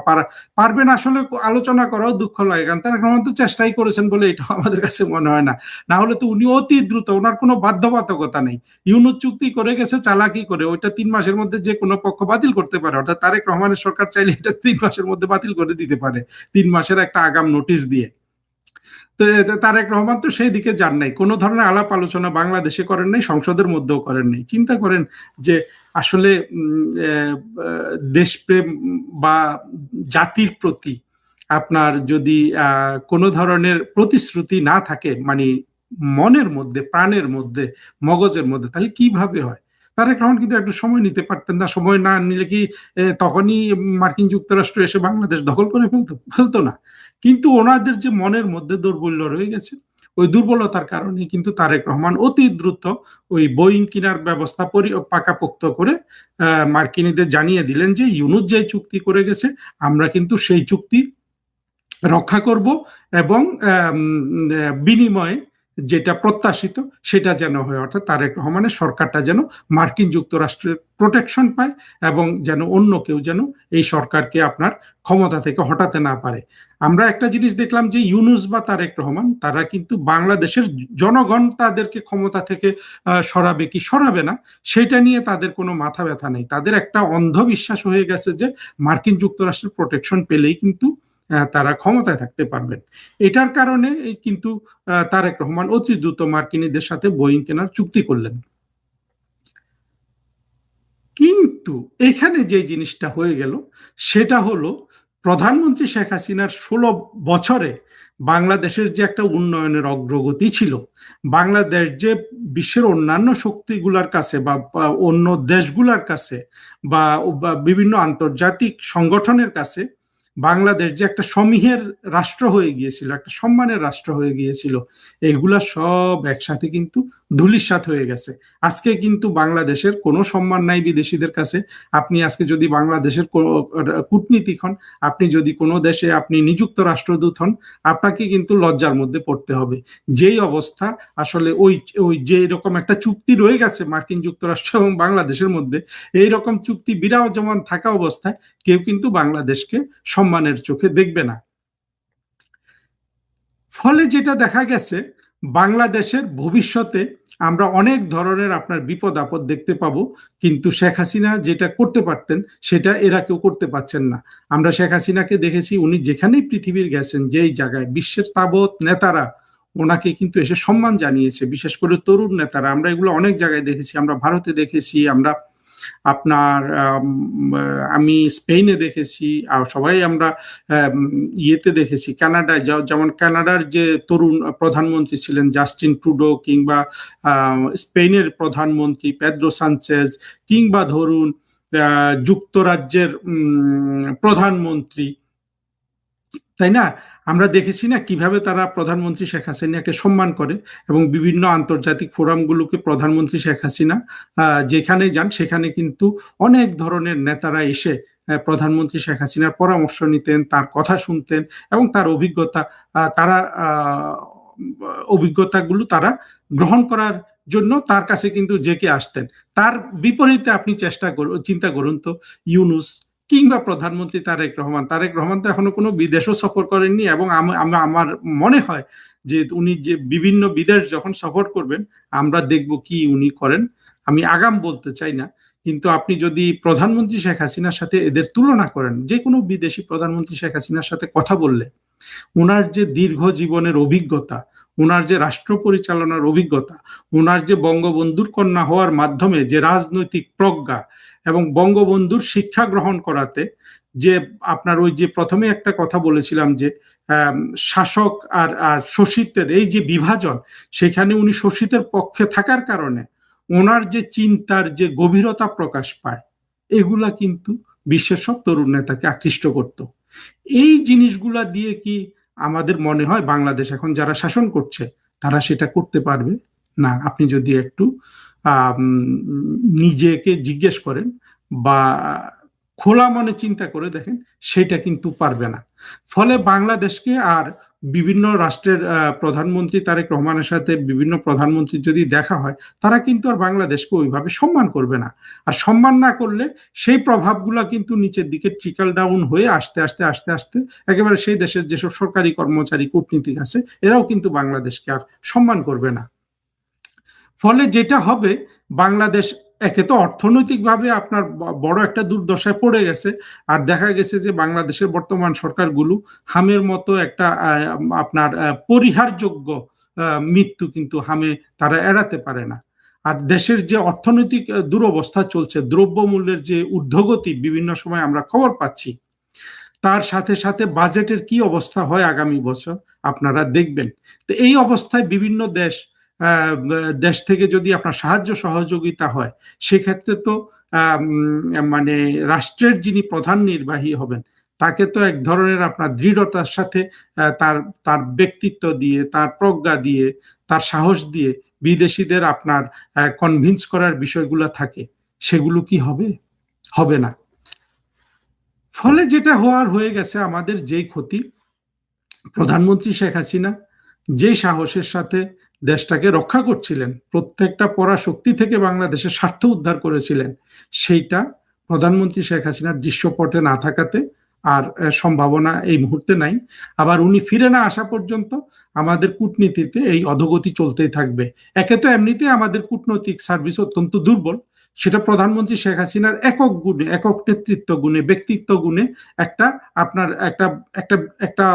পারবেন আসলে আলোচনা করাও দুঃখ লাগে, কারণ তারেক রহমান তো চেষ্টাই করেছেন বলে এটা আমাদের কাছে মনে হয় না। না হলে তো উনি অতি দ্রুত, ওনার কোনো বাধ্যবাধকতা নেই, ইউনুস চুক্তি করে গেছে চালাকি করে, ওইটা 3 মাসের মধ্যে যে কোনো পক্ষ বাতিল করতে পারে। অর্থাৎ তারেক রহমানের সরকার চাইলে এটা 3 মাসের মধ্যে বাতিল করে দিতে পারে, 3 মাসের একটা আগাম নোটিশ দিয়ে। তো তারেক রহমান তো সেই দিকে যান নাই, কোনো ধরনের আলাপ আলোচনা বাংলাদেশে করেন নাই, সংসদের মধ্যেও করেন নাই। চিন্তা করেন যে আসলে দেশপ্রেম বা জাতির প্রতি আপনার যদি কোনো ধরনের প্রতিশ্রুতি না থাকে, মানে মনের মধ্যে, প্রাণের মধ্যে, মগজের মধ্যে, তাহলে কিভাবে হয়? তারেক রহমান কিন্তু একটু সময় নিতে পারতেন না? সময় না নিলে কি তখনই মার্কিন যুক্তরাষ্ট্র এসে বাংলাদেশ দখল করে ফেলতো না? কিন্তু ওনাদের যে মনের মধ্যে দুর্বল্য রয়ে গেছে, ওই দুর্বলতার কারণে কিন্তু তারেক রহমান অতি দ্রুত ওই বোয়িং কেনার ব্যবস্থা পাকাপোক্ত করে মার্কিনীদের জানিয়ে দিলেন যে ইউনুস যে চুক্তি করে গেছে আমরা কিন্তু সেই চুক্তি রক্ষা করব, এবং বিনিময়ে যেটা প্রত্যাশিত সেটা যেন হয়, অর্থাৎ তারেক রহমানের সরকারটা যেন মার্কিন যুক্তরাষ্ট্রের প্রোটেকশন পায় এবং যেন অন্য কেউ যেন এই সরকারকে আপনার ক্ষমতা থেকে হটাতে না পারে। আমরা একটা জিনিস দেখলাম যে ইউনূস বা তারেক রহমান তারা কিন্তু বাংলাদেশের জনগণ তাদেরকে ক্ষমতা থেকে সরাবে কি সরাবে না সেটা নিয়ে তাদের কোনো মাথা ব্যথা নেই। তাদের একটা অন্ধবিশ্বাস হয়ে গেছে যে মার্কিন যুক্তরাষ্ট্রের প্রোটেকশন পেলেই কিন্তু তারা ক্ষমতায় থাকতে পারবেন। এটার কারণে কিন্তু তারেক রহমান অতি দ্রুত মার্কিনীদের সাথে বোয়িং কেনার চুক্তি করলেন। কিন্তু এখানে যে জিনিসটা হয়ে গেল সেটা হলো প্রধানমন্ত্রী শেখ হাসিনার 16 বছরে বাংলাদেশের যে একটা উন্নয়নের অগ্রগতি ছিল, বাংলাদেশ যে বিশ্বের অন্যান্য শক্তিগুলোর কাছে বা অন্য দেশগুলোর কাছে বা বিভিন্ন আন্তর্জাতিক সংগঠনের কাছে বাংলাদেশ যে একটা সমীহের রাষ্ট্র হয়ে গিয়েছিল, একটা সম্মানের রাষ্ট্র হয়ে গিয়েছিল, এগুলা সব একসাথে কিন্তু ধূলিসাৎ হয়ে গেছে। আজকে কিন্তু বাংলাদেশের কোনো সম্মান নাই বিদেশিদের কাছে। আপনি আজকে যদি বাংলাদেশের কূটনীতিক হন, আপনি যদি কোনো দেশে আপনি নিযুক্ত রাষ্ট্রদূত হন, আপনাকে কিন্তু লজ্জার মধ্যে পড়তে হবে। যেই অবস্থা আসলে ওই ওই যে এরকম একটা চুক্তি রয়ে গেছে মার্কিন যুক্তরাষ্ট্র এবং বাংলাদেশের মধ্যে, এই রকম চুক্তি বিরাজমান থাকা অবস্থায় কেউ কিন্তু বাংলাদেশকে সম্মানের চোখে দেখবে না। ফলে যেটা দেখা গেছে বাংলাদেশের ভবিষ্যতে আমরা অনেক ধরনের আপনার বিপদ আপদ দেখতে পাবো, কিন্তু শেখ হাসিনা যেটা করতে পারতেন সেটা এরা কেউ করতে পারছেন না। আমরা শেখ হাসিনাকে দেখেছি উনি যেখানেই পৃথিবীর গেছেন, যেই জায়গায় বিশ্বের তাবৎ নেতারা ওনাকে কিন্তু এসে সম্মান জানিয়েছে, বিশেষ করে তরুণ নেতারা। আমরা এগুলো অনেক জায়গায় দেখেছি, আমরা ভারতে দেখেছি, আমরা আপনার আমি স্পেনে দেখেছি, আর সবাই আমরা ইয়েতে দেখেছি কানাডায়, যেমন কানাডার যে তরুণ প্রধানমন্ত্রী ছিলেন জাস্টিন ট্রুডো, কিংবা স্পেনের প্রধানমন্ত্রী পেদ্রো সানচেজ, কিংবা ধরুন যুক্তরাজ্যের প্রধানমন্ত্রী, তাই না? আমরা দেখেছি না কিভাবে তারা প্রধানমন্ত্রী শেখ হাসিনাকে সম্মান করে, এবং বিভিন্ন আন্তর্জাতিক ফোরামগুলোকে প্রধানমন্ত্রী শেখ হাসিনা যেখানে যান সেখানে কিন্তু অনেক ধরনের নেতারা এসে প্রধানমন্ত্রী শেখ হাসিনার পরামর্শ নিতেন, তার কথা শুনতেন এবং তার অভিজ্ঞতাগুলো তারা গ্রহণ করার জন্য তার কাছে কিন্তু জেকে আসতেন। তার বিপরীতে আপনি চিন্তা করুন তো, ইউনূস কিংবা প্রধানমন্ত্রী তারেক রহমান তো এখনো কোনো বিদেশও সফর করেননি, এবং আমার মনে হয় যে উনি যে বিভিন্ন বিদেশ যখন সফর করবেন আমরা দেখব কি উনি করেন। আমি আগাম বলতে চাই না, কিন্তু আপনি যদি প্রধানমন্ত্রী শেখ হাসিনার সাথে এদের তুলনা করেন, যে কোনো বিদেশি প্রধানমন্ত্রী শেখ হাসিনার সাথে কথা বললে ওনার যে দীর্ঘ জীবনের অভিজ্ঞতা, ওনার যে রাষ্ট্র পরিচালনার অভিজ্ঞতা, ওনার যে বঙ্গবন্ধুর কন্যা হওয়ার মাধ্যমে যে রাজনৈতিক প্রজ্ঞা, এবং বঙ্গবন্ধুর শিক্ষা গ্রহণ করাতে যে আপনার ওই যে প্রথমে একটা কথা বলেছিলাম যে শাসক আর শোষিতের এই যে বিভাজন, সেখানে উনি শোষিতের পক্ষে থাকার কারণে ওনার যে চিন্তার যে গভীরতা প্রকাশ পায়, এগুলা কিন্তু বিশ্বের সব তরুণ নেতাকে আকৃষ্ট করত। এই জিনিসগুলা দিয়ে কি আমাদের মনে হয় বাংলাদেশ এখন যারা শাসন করছে তারা সেটা করতে পারবে? না। আপনি যদি একটু নিজেকে জিজ্ঞেস করেন বা খোলা মনে চিন্তা করে দেখেন, সেটা কিন্তু পারবে না। ফলে বাংলাদেশকে আর বিভিন্ন রাষ্ট্রের প্রধানমন্ত্রী তারেক রহমানের সাথে বিভিন্ন প্রধানমন্ত্রী যদি দেখা হয়, তারা কিন্তু আর বাংলাদেশকে ওইভাবে সম্মান করবে না। আর সম্মান না করলে সেই প্রভাবগুলা কিন্তু নিচের দিকে ট্রিকল ডাউন হয়ে আস্তে আস্তে আস্তে আস্তে একেবারে সেই দেশের যেসব সরকারি কর্মচারী কূটনীতিক আছে এরাও কিন্তু বাংলাদেশকে আর সম্মান করবে না। ফলে যেটা হবে, বাংলাদেশ একে তো অর্থনৈতিকভাবে আপনার বড় একটা দুর্দশায় পড়ে গেছে, আর দেখা গেছে যে বাংলাদেশের বর্তমান সরকারগুলো হামের মতো একটা আপনার পরিহারযোগ্য মৃত্যু কিন্তু হামে তারা এড়াতে পারে না। আর দেশের যে অর্থনৈতিক দুরবস্থা চলছে, দ্রব্যমূল্যের যে ঊর্ধ্বগতি বিভিন্ন সময় আমরা খবর পাচ্ছি, তার সাথে সাথে বাজেটের কি অবস্থা হয় আগামী বছর আপনারা দেখবেন। তো এই অবস্থায় বিভিন্ন দেশ থেকে যদি আপনার সাহায্য সহযোগিতা হয়, সেক্ষেত্রে তো মানে রাষ্ট্রের যিনি প্রধান নির্বাহী হবেন তাকে তো এক ধরনের আপনার দৃঢ়তার সাথে তার ব্যক্তিত্ব দিয়ে, তার প্রজ্ঞা দিয়ে, তার সাহস দিয়ে বিদেশিদের আপনার কনভিন্স করার বিষয়গুলো থাকে, সেগুলো কি হবে? হবে না। ফলে যেটা হয়ে গেছে, আমাদের যেই ক্ষতি, প্রধানমন্ত্রী শেখ হাসিনা যেই সাহসের সাথে দেশটাকে রক্ষা করছিলেন, প্রত্যেকটা পরাশক্তি থেকে বাংলাদেশের স্বার্থ উদ্ধার করেছিলেন, সেইটা প্রধানমন্ত্রী শেখ হাসিনার দৃশ্যপটে না থাকাতে আর সম্ভাবনা এই মুহূর্তে নাই। আবার উনি ফিরে না আসা পর্যন্ত আমাদের কূটনীতিতে এই অধোগতি চলতেই থাকবে। একে তো এমনিতে আমাদের কূটনৈতিক সার্ভিস অত্যন্ত দুর্বল, সেটা প্রধানমন্ত্রী শেখ হাসিনার একক গুণে, একক নেতৃত্ব গুণে, ব্যক্তিত্ব গুণে একটা আপনার একটা একটা একটা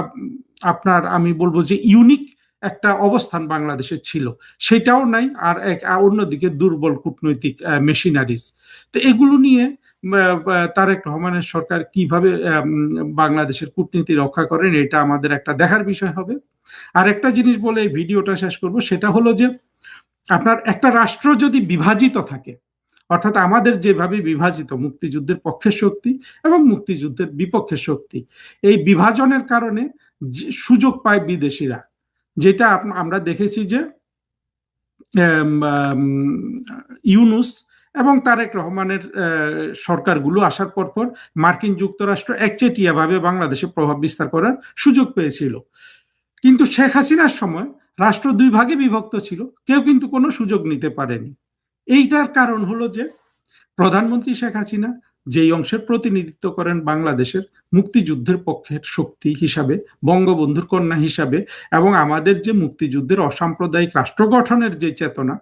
আপনার আমি বলবো যে ইউনিক একটা অবস্থান বাংলাদেশের ছিল, সেটাও নাই। আর অন্যদিকে দুর্বল কূটনৈতিক মেশিনারিজ। তো এগুলো নিয়ে তারেক রহমানের সরকার কিভাবে বাংলাদেশের কূটনীতি রক্ষা করেন, এটা আমাদের একটা দেখার বিষয় হবে। আর একটা জিনিস বলে এই ভিডিওটা শেষ করব, সেটা হলো যে আপনার একটা রাষ্ট্র যদি বিভাজিত থাকে, অর্থাৎ আমাদের যেভাবে বিভাজিত মুক্তিযুদ্ধের পক্ষের শক্তি এবং মুক্তিযুদ্ধের বিপক্ষের শক্তি, এই বিভাজনের কারণে সুযোগ পায় বিদেশিরা। যেটা আমরা দেখেছি যে ইউনূস এবং তারেক রহমানের সরকারগুলো আসার পর মার্কিন যুক্তরাষ্ট্র একচেটিয়াভাবে বাংলাদেশে প্রভাব বিস্তার করার সুযোগ পেয়েছিল। কিন্তু শেখ হাসিনার সময় রাষ্ট্র দুই ভাগে বিভক্ত ছিল, কেউ কিন্তু কোনো সুযোগ নিতে পারেনি। এইটার কারণ হলো যে প্রধানমন্ত্রী শেখ হাসিনা যেই অংশের প্রতিনিধিত্ব করেন বাংলাদেশের মুক্তিযুদ্ধের পক্ষের শক্তি হিসাবে, বঙ্গবন্ধুর কন্যা হিসাবে, এবং আমাদের যে মুক্তিযুদ্ধের অসাম্প্রদায়িক রাষ্ট্র গঠনের যে চেতনা,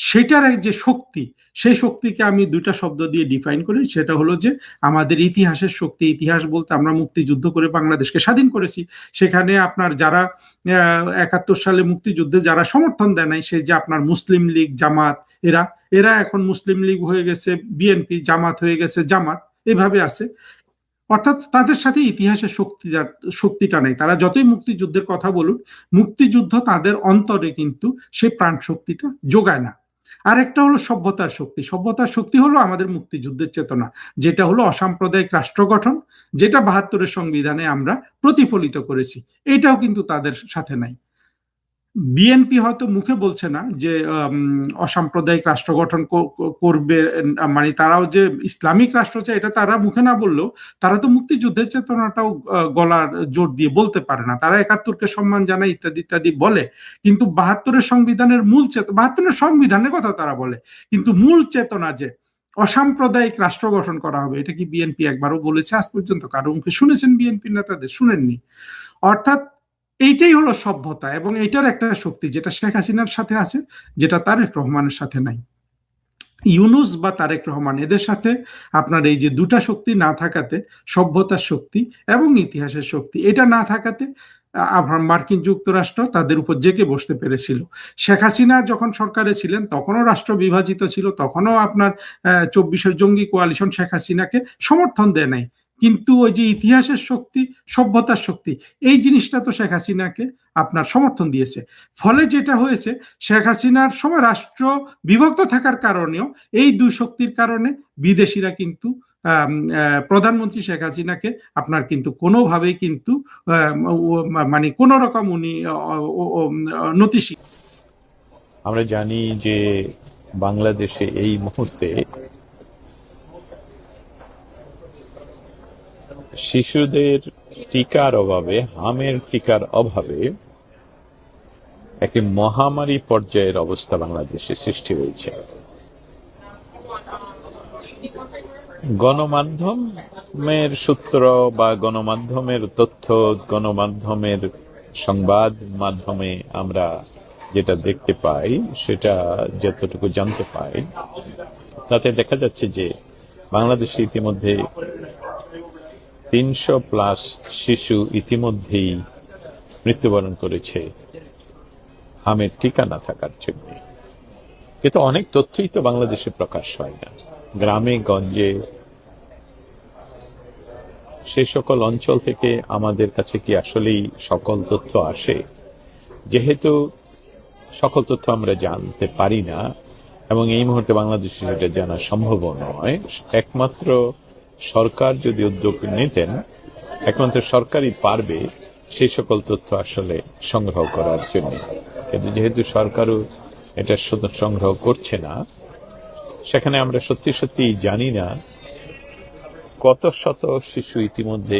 সেটার যে শক্তি, সেই শক্তিকে আমি দুইটা শব্দ দিয়ে ডিফাইন করি। সেটা হলো যে আমাদের ইতিহাসের শক্তি। ইতিহাস বলতে আমরা মুক্তিযুদ্ধ করে বাংলাদেশকে স্বাধীন করেছি। সেখানে আপনার যারা ৭১ সালে মুক্তিযুদ্ধে যারা সমর্থন দেয় নাই, সে যে আপনার মুসলিম লীগ, জামাত, এরা এখন মুসলিম লীগ হয়ে গেছে বিএনপি, জামাত হয়ে গেছে জামাত, এভাবে আছে। অর্থাৎ তাদের সাথে ইতিহাসের শক্তিটা নেই। তারা যতই মুক্তিযুদ্ধের কথা বলুক, মুক্তিযুদ্ধ তাদের অন্তরে কিন্তু সেই প্রাণ শক্তিটা যোগায় না। আর একটা হলো সভ্যতার শক্তি। সভ্যতার শক্তি হলো আমাদের মুক্তিযুদ্ধের চেতনা, যেটা হলো অসাম্প্রদায়িক রাষ্ট্র গঠন, যেটা ৭২-এর সংবিধানে আমরা প্রতিফলিত করেছি। এটাও কিন্তু তাদের সাথে নাই। বিএনপি হয়তো মুখে বলছে না যে অসাম্প্রদায়িক রাষ্ট্র গঠন করবে, মানে তারাও যে ইসলামিক রাষ্ট্র চায় এটা তারা মুখে না বললেও তারা তো মুক্তিযুদ্ধের চেতনাটাও গলার জোর দিয়ে বলতে পারে না। তারা ৭১-কে সম্মান জানায় ইত্যাদি ইত্যাদি বলে, কিন্তু ৭২-এর সংবিধানের মূল চেতনা, ৭২-এর সংবিধানের কথা তারা বলে, কিন্তু মূল চেতনা যে অসাম্প্রদায়িক রাষ্ট্র গঠন করা হবে, এটা কি বিএনপি একবারও বলেছে আজ পর্যন্ত? কারো মুখে শুনেছেন বিএনপি নেতাদের? শুনেননি। অর্থাৎ এইটাই হলো সভ্যতা, এবং এইটার একটা শক্তি যেটা শেখ হাসিনার সাথে আছে, যেটা তারেক রহমানের সাথে নাই। ইউনূস বা তারেক রহমান, এদের সাথে আপনার এই যে দুটা শক্তি না থাকাতে, সভ্যতার শক্তি এবং ইতিহাসের শক্তি, এটা না থাকাতে মার্কিন যুক্তরাষ্ট্র তাদের উপর জেকে বসতে পেরেছিল। শেখ হাসিনা যখন সরকারে ছিলেন তখনও রাষ্ট্র বিভাজিত ছিল, তখনও আপনার ২৪-এর জঙ্গি কোয়ালিশন শেখ হাসিনাকে সমর্থন দেয় নাই। কিন্তু ওই যে ইতিহাসের শক্তি, সভ্যতার শক্তি, এই জিনিসটা তো শেখ হাসিনাকে আপনার সমর্থন দিয়েছে। ফলে যেটা হয়েছে, শেখ হাসিনার সময় রাষ্ট্র বিভক্ত থাকার কারণেও এই দুই শক্তির কারণে বিদেশিরা কিন্তু প্রধানমন্ত্রী শেখ হাসিনাকে আপনার কিন্তু কোনোভাবেই কিন্তু মানে কোন রকম উনি নতিশীল। আমরা জানি যে বাংলাদেশে এই মুহূর্তে শিশুদের টিকার অভাবে, হামের টিকার অভাবে একটি মহামারী পর্যায়ের অবস্থা বাংলাদেশে সৃষ্টি হয়েছে। গণমাধ্যমের সূত্র বা গণমাধ্যমের তথ্য, গণমাধ্যমের সংবাদ মাধ্যমে আমরা যেটা দেখতে পাই, সেটা যতটুকু জানতে পাই, তাতে দেখা যাচ্ছে যে বাংলাদেশে ইতিমধ্যে ৩০০+ শিশু ইতিমধ্যেই মৃত্যুবরণ করেছে হামের টিকা না থাকার জন্য। কিন্তু অনেক তথ্যই তো বাংলাদেশে প্রকাশ হয় না। গ্রামে গঞ্জে সে সকল অঞ্চল থেকে আমাদের কাছে কি আসলেই সকল তথ্য আসে? যেহেতু সকল তথ্য আমরা জানতে পারি না, এবং এই মুহূর্তে বাংলাদেশে সেটা জানা সম্ভব নয়, একমাত্র সরকার যদি উদ্যোগ নিতেন, একমাত্র সরকারই পারবে সেই সকল তথ্য আসলে সংগ্রহ করার জন্য। কিন্তু যেহেতু সরকারও এটা সংগ্রহ করছে না, সেখানে আমরা সত্যি সত্যি জানি না কত শত শিশু ইতিমধ্যে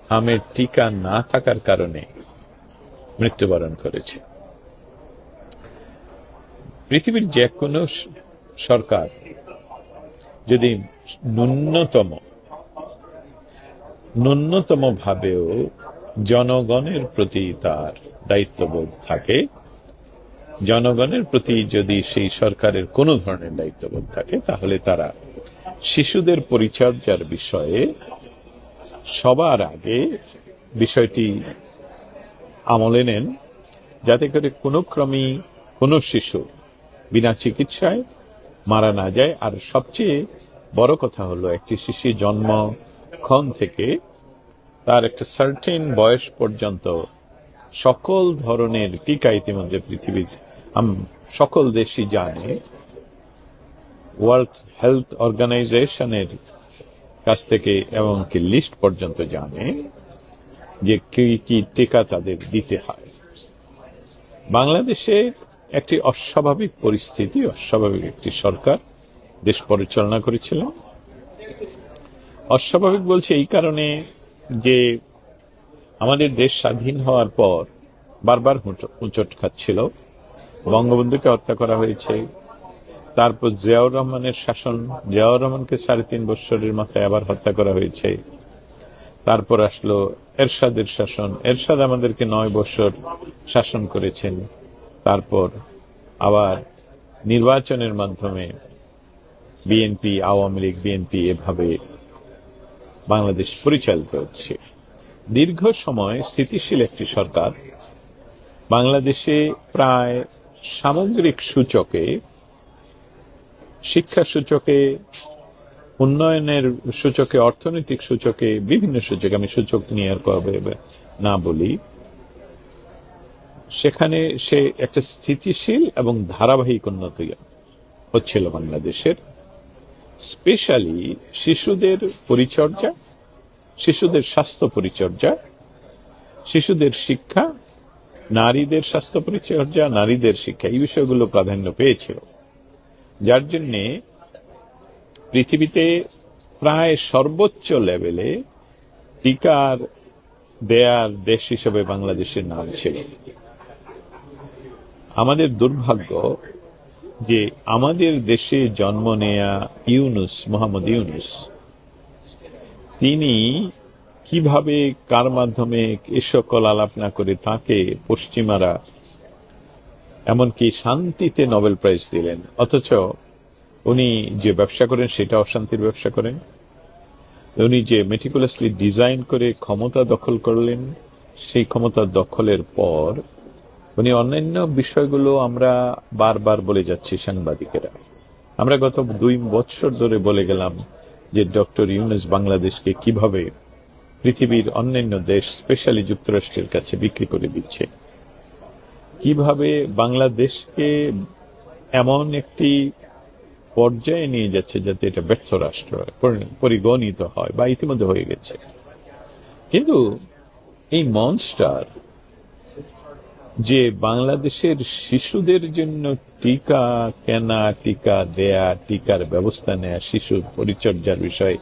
হামের টিকা না থাকার কারণে মৃত্যুবরণ করেছে। পৃথিবীর যে কোনো সরকার যদি ন্যূনতম ভাবেও জনগণের প্রতি তার দায়িত্ববোধ থাকে, জনগণের প্রতি যদি সেই সরকারের কোনো ধরনের দায়িত্ববোধ থাকে, তাহলে তারা শিশুদের পরিচর্যার বিষয়ে সবার আগে বিষয়টি আমলে নেন, যাতে করে কোনো ক্রমেই কোনো শিশু বিনা চিকিৎসায় মারা না যায়। আর সবচেয়ে বড় কথা হলো, একটি শিশু জন্মক্ষণ থেকে তার একটা সার্টেন বয়স পর্যন্ত সকল ধরনের টিকা ইতিমধ্যে পৃথিবীর সকল দেশই জানে। ওয়ার্ল্ড হেলথ অর্গানাইজেশনের কাছ থেকে এমনকি লিস্ট পর্যন্ত জানে যে কি কি টিকা তাদের দিতে হয়। বাংলাদেশে একটি অস্বাভাবিক পরিস্থিতি, অস্বাভাবিক একটি সরকার দেশ পরিচালনা করেছিলেন। অস্বাভাবিক বলছে এই কারণে যে আমাদের দেশ স্বাধীন হওয়ার পর বারবার হোঁচট খাচ্ছিল। বঙ্গবন্ধুকে হত্যা করা হয়েছে, তারপর জিয়াউর রহমানের শাসন, জিয়াউর রহমানকে 3.5 বছরের মাথায় আবার হত্যা করা হয়েছে। তারপর আসলো এরশাদের শাসন, এরশাদ আমাদেরকে 9 বছর শাসন করেছেন। তারপর আবার নির্বাচনের মাধ্যমে বিএনপি, আওয়ামী লীগ, বিএনপি এভাবে বাংলাদেশ পরিচালিত হচ্ছে। দীর্ঘ সময় স্থিতিশীল একটি সরকার বাংলাদেশে প্রায় সামগ্রিক সূচকে, শিক্ষা সূচকে, উন্নয়নের সূচকে, অর্থনৈতিক সূচকে, বিভিন্ন সূচকে, আমি সূচক নিয়ে আর কবে না বলি, সেখানে সে একটা স্থিতিশীল এবং ধারাবাহিক উন্নতি হচ্ছিল বাংলাদেশের। স্পেশালি শিশুদের পরিচর্যা, শিশুদের স্বাস্থ্য পরিচর্যা, শিশুদের শিক্ষা, নারীদের স্বাস্থ্য পরিচর্যা, নারীদের শিক্ষা, এই বিষয়গুলো প্রাধান্য পেয়েছিল। যার জন্যে পৃথিবীতে প্রায় সর্বোচ্চ লেভেলে টিকার দেয়ার দেশ হিসেবে বাংলাদেশের নাম ছিল। আমাদের দুর্ভাগ্য যে আমাদের দেশে জন্ম নেয়া ইউনূস, মোহাম্মদ ইউনূস, তিনি কিভাবে, কার মাধ্যমে এ সকল আলাপ না করে তাকে পশ্চিমারা এমনকি শান্তিতে নোবেল প্রাইজ দিলেন, অথচ উনি যে ব্যবসা করেন সেটা অশান্তির ব্যবসা করেন। উনি যে মেটিকুলাসলি ডিজাইন করে ক্ষমতা দখল করলেন, সেই ক্ষমতা দখলের পর উনি অন্যান্য বিষয়গুলো আমরা বারবার বলে যাচ্ছি সাংবাদিকেরা। আমরা গত 2 বছর ধরে বলে গেলাম যে ডক্টর ইউনূস বাংলাদেশকে কিভাবে পৃথিবীর অন্যান্য দেশ, স্পেশালি যুক্তরাষ্ট্রের কাছে বিক্রি করে দিচ্ছে, কিভাবে বাংলাদেশকে এমন একটি পর্যায়ে নিয়ে যাচ্ছে যাতে এটা ব্যর্থ রাষ্ট্র পরিগণিত হয় বা ইতিমধ্যে হয়ে গেছে। কিন্তু এই মনস্টার যে বাংলাদেশের শিশুদের জন্য টিকা কেনা, টিকা দেয়া, টিকার ব্যবস্থা নেয়া, শিশুর পরিচর্যার বিষয়ে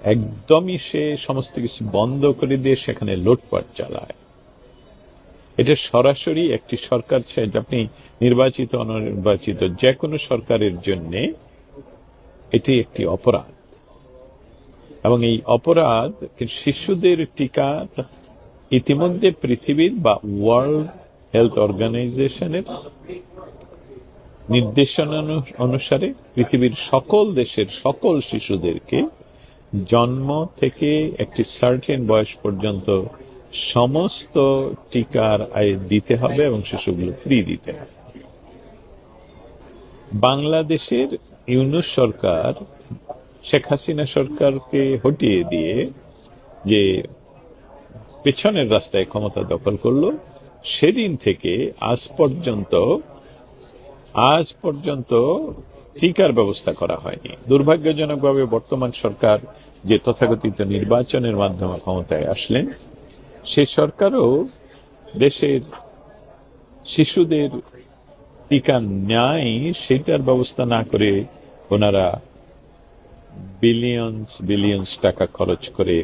একদমই সে সমস্ত কিছু বন্ধ করে দিয়ে সেখানে লুটপাট চালায়। এটা সরাসরি একটি সরকার, আপনি নির্বাচিত অনির্বাচিত যে কোনো সরকারের জন্য এটি একটি অপরাধ। এবং এই অপরাধ শিশুদের টিকা ইতিমধ্যে পৃথিবীর বা ওয়ার্ল্ড হেলথ অর্গানাইজেশনের নির্দেশনা অনুসারে পৃথিবীর সকল দেশের সকল শিশুদেরকে জন্ম থেকে একটি সার্টেন বয়স পর্যন্ত সমস্ত টিকার আয় দিতে হবে এবং শিশুগুলো ফ্রি দিতে হবে। বাংলাদেশের ইউনূস সরকার শেখ হাসিনা সরকারকে হটিয়ে দিয়ে যে পেছনের রাস্তায় ক্ষমতা দখল করলো, সেদিন থেকে আজ পর্যন্ত টিকার ব্যবস্থা করা হয়নি। দুর্ভাগ্যজনকভাবে বর্তমান সরকার যে তথাকথিত নির্বাচনের মাধ্যমে ক্ষমতায় আসলেন, সে সরকারও দেশের শিশুদের টিকা নেয় সেটার ব্যবস্থা না করে ওনারা বিলিয়ন্স টাকা খরচ করে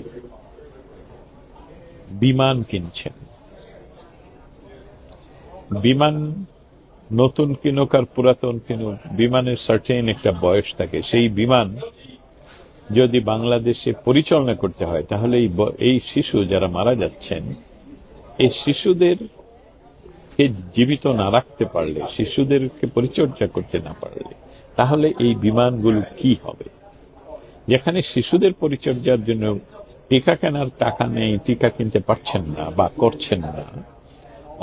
বিমান কিনছেন। বিমান নতুন কিনুক আর পুরাতন কিনুক, বিমানের সার্টেন একটা বয়স থাকে। সেই বিমান যদি বাংলাদেশে পরিচালনা করতে হয়, তাহলে এই শিশু যারা মারা যাচ্ছেন, এই শিশুদেরকে জীবিত না রাখতে পারলে, শিশুদেরকে পরিচর্যা করতে না পারলে, তাহলে এই বিমানগুলো কি হবে? যেখানে শিশুদের পরিচর্যার জন্য টিকা কেনার টাকা নেই, টিকা কিনতে পারছেন না বা করছেন না,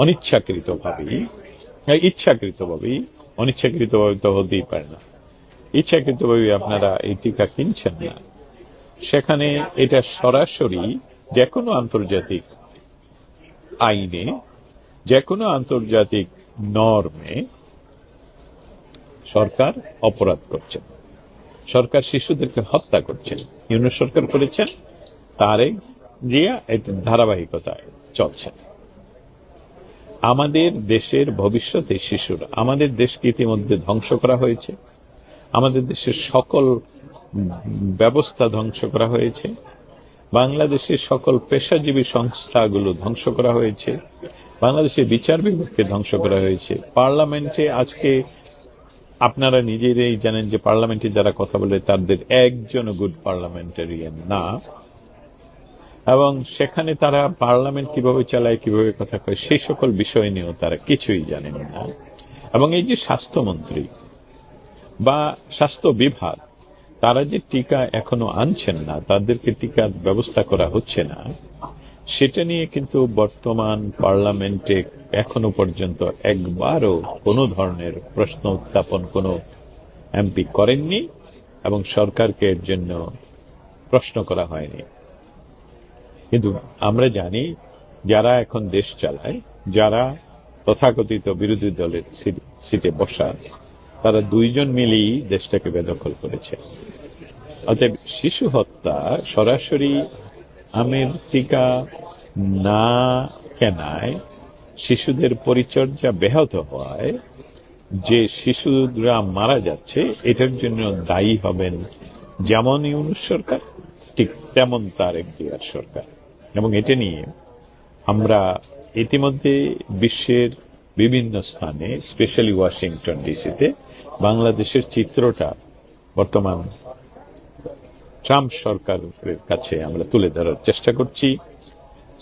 অনিচ্ছাকৃতভাবেই তো হতেই পারে না, ইচ্ছাকৃতভাবে আপনারা এই টিকা কিনছেন না, সেখানে এটা সরাসরি যে কোনো আন্তর্জাতিক আইনে, যে কোনো আন্তর্জাতিক নর্মে সরকার অপরাধ করছেন। সরকার শিশুদেরকে হত্যা করছেন। ইউনূস সরকার করেছেন, তারেক জিয়া এটা ধারাবাহিকতায় চলছে। আমাদের দেশের ভবিষ্যতে শিশুরা, আমাদের দেশকে ইতিমধ্যে ধ্বংস করা হয়েছে, আমাদের দেশের সকল ব্যবস্থা ধ্বংস করা হয়েছে, বাংলাদেশের সকল পেশাজীবী সংস্থাগুলো ধ্বংস করা হয়েছে, বাংলাদেশের বিচার বিভাগকে ধ্বংস করা হয়েছে। পার্লামেন্টে আজকে আপনারা নিজেরাই জানেন যে পার্লামেন্টে যারা কথা বলে তাদের একজনও গুড পার্লামেন্টারিয়ান না, এবং সেখানে তারা পার্লামেন্ট কিভাবে চালায়, কিভাবে কথা কয়, সেই সকল বিষয় নিয়েও তারা কিছুই জানেন না। এবং এই যে স্বাস্থ্যমন্ত্রী বা স্বাস্থ্য বিভাগ, তারা যে টিকা এখনো আনছেন না, তাদেরকে টিকার ব্যবস্থা করা হচ্ছে না, সেটা নিয়ে কিন্তু বর্তমান পার্লামেন্টে এখনো পর্যন্ত একবারও কোনো ধরনের প্রশ্ন উত্থাপন কোনো এমপি করেননি, এবং সরকারকে এর জন্য প্রশ্ন করা হয়নি। কিন্তু আমরা জানি যারা এখন দেশ চালায়, যারা তথাকথিত বিরোধী দলের সিটে বসা, তারা দুইজন মিলেই দেশটাকে বেদখল করেছে। অতএব শিশু হত্যা সরাসরি আমের টিকা না কেনায়, শিশুদের পরিচর্যা ব্যাহত হওয়ায় যে শিশুরা মারা যাচ্ছে, এটার জন্য দায়ী হবেন যেমন ইউনূস সরকার, ঠিক তেমন তারেক জিয়ার সরকার। এবং এটা নিয়ে আমরা ইতিমধ্যে বিশ্বের বিভিন্ন স্থানে, স্পেশালি ওয়াশিংটন ডিসিতে, বাংলাদেশের চিত্রটা বর্তমান ট্রাম্প সরকারের কাছে আমরা তুলে ধরার চেষ্টা করছি।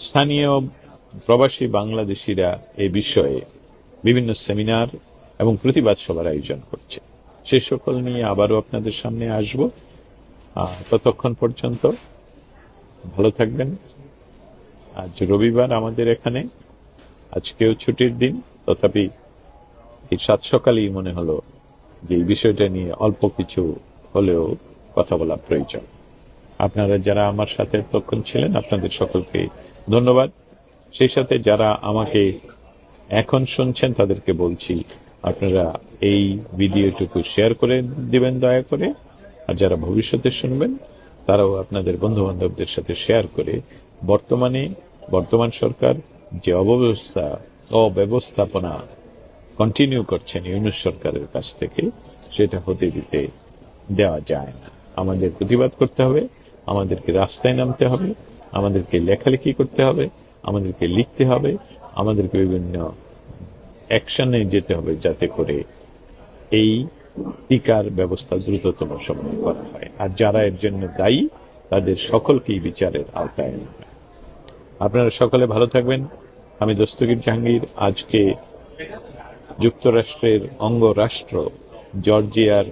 স্থানীয় প্রবাসী বাংলাদেশিরা এ বিষয়ে বিভিন্ন সেমিনার এবং প্রতিবাদ সভার আয়োজন করছে। সে সকল নিয়ে আবারও আপনাদের সামনে আসব। ততক্ষণ পর্যন্ত ভালো থাকবেন। আজ রবিবার আমাদের এখানে, আজকেও ছুটির দিন, তথাপি এই সাত সকালেই মনে হলো যে এই বিষয়টা নিয়ে অল্প কিছু হলেও কথা বলা প্রয়োজন। আপনারা যারা আমার সাথে তখন ছিলেন, আপনাদের সকলকে ধন্যবাদ। সেই সাথে যারা আমাকে এখন শুনছেন, তাদেরকে বলছি আপনারা এই ভিডিওটুকু শেয়ার করে দিবেন দয়া করে, আর যারা ভবিষ্যতে শুনবেন তারাও আপনাদের বন্ধু বান্ধবদের সাথে শেয়ার করে বর্তমান সরকার যে অব্যবস্থাপনা কন্টিনিউ করছেন ইউনূস সরকারের কাছ থেকে, সেটা হতে দিতে দেওয়া যায় না। আমাদের প্রতিবাদ করতে হবে, আমাদেরকে রাস্তায় নামতে হবে, আমাদেরকে লেখালেখি করতে হবে, আমাদেরকে লিখতে হবে, আমাদেরকে বিভিন্ন অ্যাকশনে যেতে হবে, যাতে করে এই টিকার ব্যবস্থা দ্রুততম সময়ে করা হয়। আর যারা এর জন্য দায়ী, তাদের সকলকেই বিচারের আওতায় আনা হয়। আপনারা সকলে ভালো থাকবেন। আমি দস্তগীর জাহাঙ্গীর আজকে যুক্তরাষ্ট্রের অঙ্গরাষ্ট্র জর্জিয়ার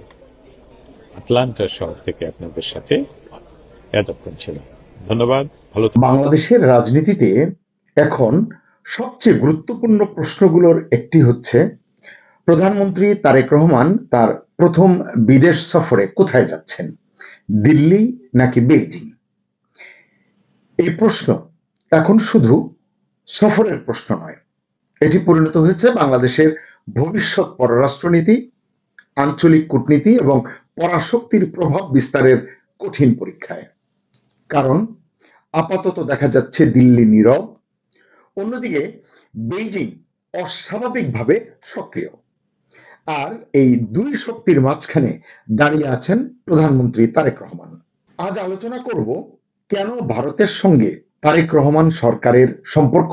আটলান্টা শহর থেকে আপনাদের সাথে এতক্ষণ ছিলাম। ধন্যবাদ। ভালো বাংলাদেশের রাজনীতিতে এখন সবচেয়ে গুরুত্বপূর্ণ প্রশ্নগুলোর একটি হচ্ছে, প্রধানমন্ত্রী তারেক রহমান তার প্রথম বিদেশ সফরে কোথায় যাচ্ছেন, দিল্লি নাকি বেইজিং? এই প্রশ্ন এখন শুধু সফরের প্রশ্ন নয়, এটি পরিণত হয়েছে বাংলাদেশের ভবিষ্যৎ পররাষ্ট্রনীতি, আঞ্চলিক কূটনীতি এবং পরাশক্তির প্রভাব বিস্তারের কঠিন পরীক্ষায়। কারণ আপাতত দেখা যাচ্ছে দিল্লি নীরব, অন্যদিকে বেইজিং অস্বাভাবিকভাবে সক্রিয়। আর এই দুই শক্তির মাঝখানে দাঁড়িয়ে আছেন প্রধানমন্ত্রী তারেক রহমান। আজ আলোচনা করব কেন ভারতের সঙ্গে তারেক রহমান সরকারের সম্পর্ক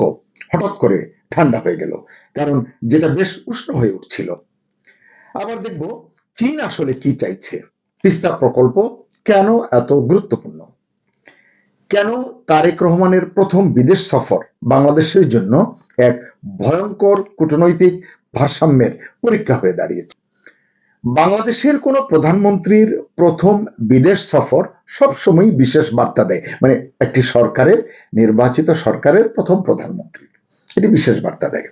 হঠাৎ করে ঠান্ডা হয়ে গেল, কারণ যেটা বেশ উষ্ণ হয়ে উঠছিল। আবার দেখব চীন আসলে কি চাইছে, তিস্তা প্রকল্প কেন এত গুরুত্বপূর্ণ, কেন তারেক রহমানের প্রথম বিদেশ সফর বাংলাদেশের জন্য এক ভয়ঙ্কর কূটনৈতিক ভারসাম্যের পরীক্ষা হয়ে দাঁড়িয়েছে। বাংলাদেশের কোন প্রধানমন্ত্রীর প্রথম বিদেশ সফর সবসময় বিশেষ বার্তা দেয়, মানে একটি সরকারের, নির্বাচিত সরকারের প্রথম প্রধানমন্ত্রী, এটি বিশেষ বার্তা দেয়।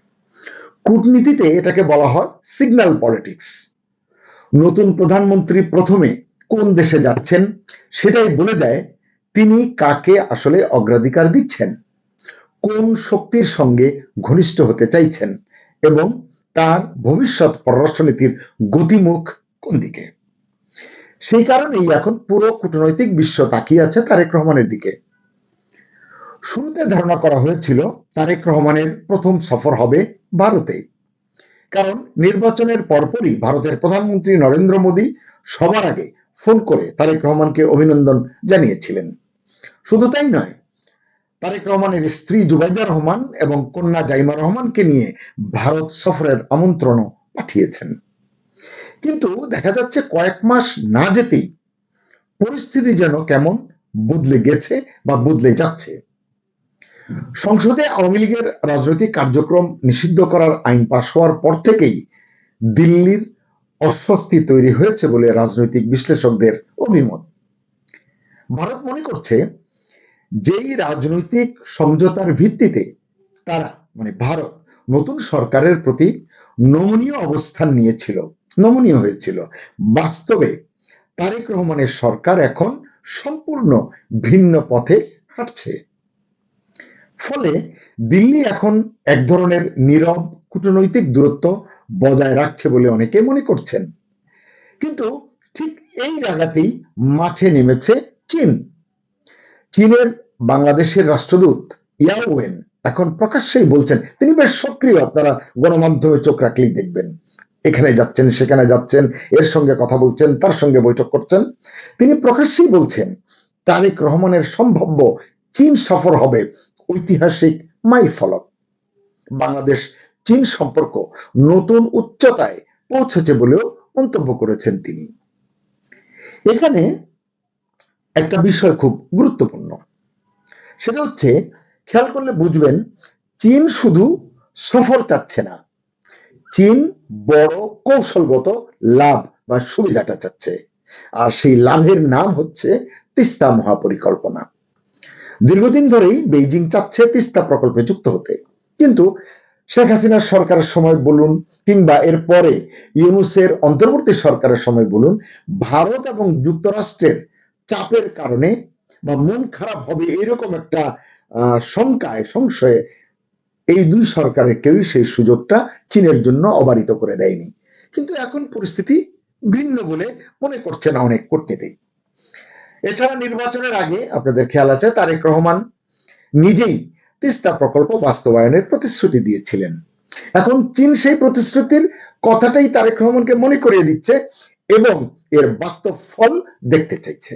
কূটনীতিতে এটাকে বলা হয় সিগন্যাল পলিটিক্স। নতুন প্রধানমন্ত্রী প্রথমে কোন দেশে যাচ্ছেন সেটাই বলে দেয় তিনি কাকে আসলে অগ্রাধিকার দিচ্ছেন, কোন শক্তির সঙ্গে ঘনিষ্ঠ হতে চাইছেন এবং তার ভবিষ্যৎ পররাষ্ট্রনীতির গতিমুখ কোন দিকে। সেই কারণেই এখন পুরো কূটনৈতিক বিশ্ব তাকিয়ে আছে তারেক রহমানের দিকে। শুরুতে ধারণা করা হয়েছিল তারেক রহমানের প্রথম সফর হবে ভারতে, কারণ নির্বাচনের পরপরই ভারতের প্রধানমন্ত্রী নরেন্দ্র মোদী সবার আগে ফোন করে তারেক রহমানকে অভিনন্দন জানিয়েছিলেন। শুধু তাই নয়, তারেক রহমানের স্ত্রী জুবাইদা রহমান এবং কন্যা জাইমা রহমানকে নিয়ে ভারত সফরের আমন্ত্রণও পাঠিয়েছেন। কিন্তু দেখা যাচ্ছে কয়েক মাস না যেতেই পরিস্থিতি যেন কেমন বদলে গেছে বা বদলে যাচ্ছে। সংসদে আওয়ামী লীগের রাজনৈতিক কার্যক্রম নিষিদ্ধ করার আইন পাশ হওয়ার পর থেকেই দিল্লির অস্বস্তি তৈরি হয়েছে বলে রাজনৈতিক বিশ্লেষকদের অভিমত। ভারত মনে করছে যেই রাজনৈতিক সমঝোতার ভিত্তিতে তারা, মানে ভারত, নতুন সরকারের প্রতি নমনীয় অবস্থান নিয়েছিল, নমনীয় হয়েছিল, বাস্তবে তারেক রহমানের সরকার এখন সম্পূর্ণ ভিন্ন পথে হাঁটছে। ফলে দিল্লি এখন এক ধরনের নীরব কূটনৈতিক দূরত্ব বজায় রাখছে বলে অনেকে মনে করছেন। কিন্তু ঠিক এই জায়গাতেই মাঠে নেমেছে চীন। চীনের বাংলাদেশের রাষ্ট্রদূত ইয়াও ওয়েন এখন প্রকাশ্যেই বলছেন, তিনি বেশ সক্রিয়, আপনারা গণমাধ্যমে চোখ রাখলেই দেখবেন, এখানে যাচ্ছেন সেখানে যাচ্ছেন, এর সঙ্গে কথা বলছেন, তার সঙ্গে বৈঠক করছেন। তিনি প্রকাশ্যেই বলছেন তারেক রহমানের সম্ভাব্য চীন সফর হবে ঐতিহাসিক মাইলফলক। বাংলাদেশ চীন সম্পর্ক নতুন উচ্চতায় পৌঁছেছে বলেও মন্তব্য করেছেন তিনি। এখানে একটা বিষয় খুব গুরুত্বপূর্ণ, সেটা হচ্ছে খেয়াল করলে বুঝবেন চীন শুধু সফর চাচ্ছে না, চীন বড় কৌশলগত লাভ বা সুবিধাটা চাচ্ছে, আর সেই লাভের নাম হচ্ছে তিস্তা মহাপরিকল্পনা। দীর্ঘদিন ধরেই বেইজিং চাচ্ছে তিস্তা প্রকল্পে যুক্ত হতে, কিন্তু শেখ হাসিনার সরকারের সময় বলুন কিংবা এরপরে ইউনূসের অন্তর্বর্তী সরকারের সময় বলুন, ভারত এবং যুক্তরাষ্ট্রের চাপের কারণে বা মন খারাপ হবে এরকম একটা শঙ্কায়, সংশয়ে এই দুই সরকারের কেউই সেই সুযোগটা চীনের জন্য অবারিত করে দেয়নি। কিন্তু এখন পরিস্থিতি ভিন্ন বলে মনে করছে না অনেক কূটনীতিক। এছাড়া নির্বাচনের আগে আপনাদের খেয়াল আছে তারেক রহমান নিজেই তিস্তা প্রকল্প বাস্তবায়নের প্রতিশ্রুতি দিয়েছিলেন। এখন চীন সেই প্রতিশ্রুতির কথাটাই তারেক রহমানকে মনে করিয়ে দিচ্ছে এবং এর বাস্তব ফল দেখতে চাইছে।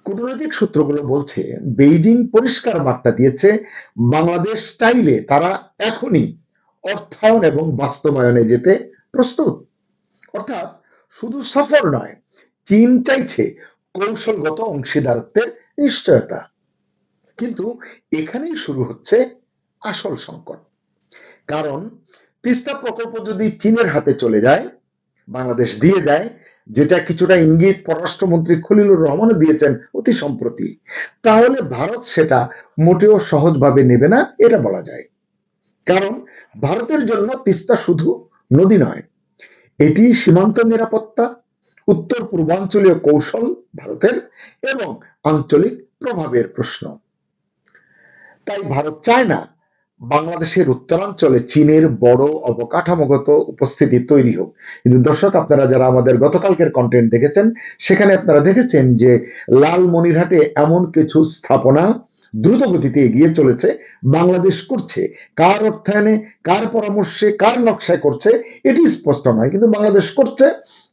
কূটনৈতিক সূত্রগুলো বলছে বেইজিং পরিষ্কার বার্তা দিয়েছে বাংলাদেশ স্টাইলে তারা এখনই অর্থায়ন এবং বাস্তবায়নে যেতে প্রস্তুত। অর্থাৎ শুধু সফর নয়, চীন চাইছে কৌশলগত অংশীদারত্বের নিশ্চয়তা। কিন্তু এখানেই শুরু হচ্ছে আসল সংকট, কারণ তিস্তা প্রকল্প যদি চীনের হাতে চলে যায়, বাংলাদেশ দিয়ে দেয়, যেটা কিছুটা ইঙ্গিত পররাষ্ট্রমন্ত্রী খলিলুর রহমানও দিয়েছেন অতি সম্প্রতি, তাহলে ভারত সেটা মোটেও সহজভাবে নেবে না এটা বলা যায়। কারণ ভারতের জন্য তিস্তা শুধু নদী নয়, এটি সীমান্ত নিরাপত্তা, উত্তর পূর্বাঞ্চলীয় কৌশল ভারতের এবং আঞ্চলিক প্রভাবের প্রশ্ন। তাই ভারত চায় না বাংলাদেশের উত্তরাঞ্চলে চীনের বড় অবকাঠামোগত উপস্থিতি তৈরি হোক। কিন্তু দর্শক, আপনারা যারা আমাদের গতকালকের কন্টেন্ট দেখেছেন, সেখানে আপনারা দেখেছেন যে লালমনিরহাটে এমন কিছু স্থাপনা দ্রুত গতিতে এগিয়ে চলেছে, বাংলাদেশ করছে। কার অর্থায়নে, কার পরামর্শে, কার নকশায় করছে এটি স্পষ্ট নয়, কিন্তু বাংলাদেশ করছে।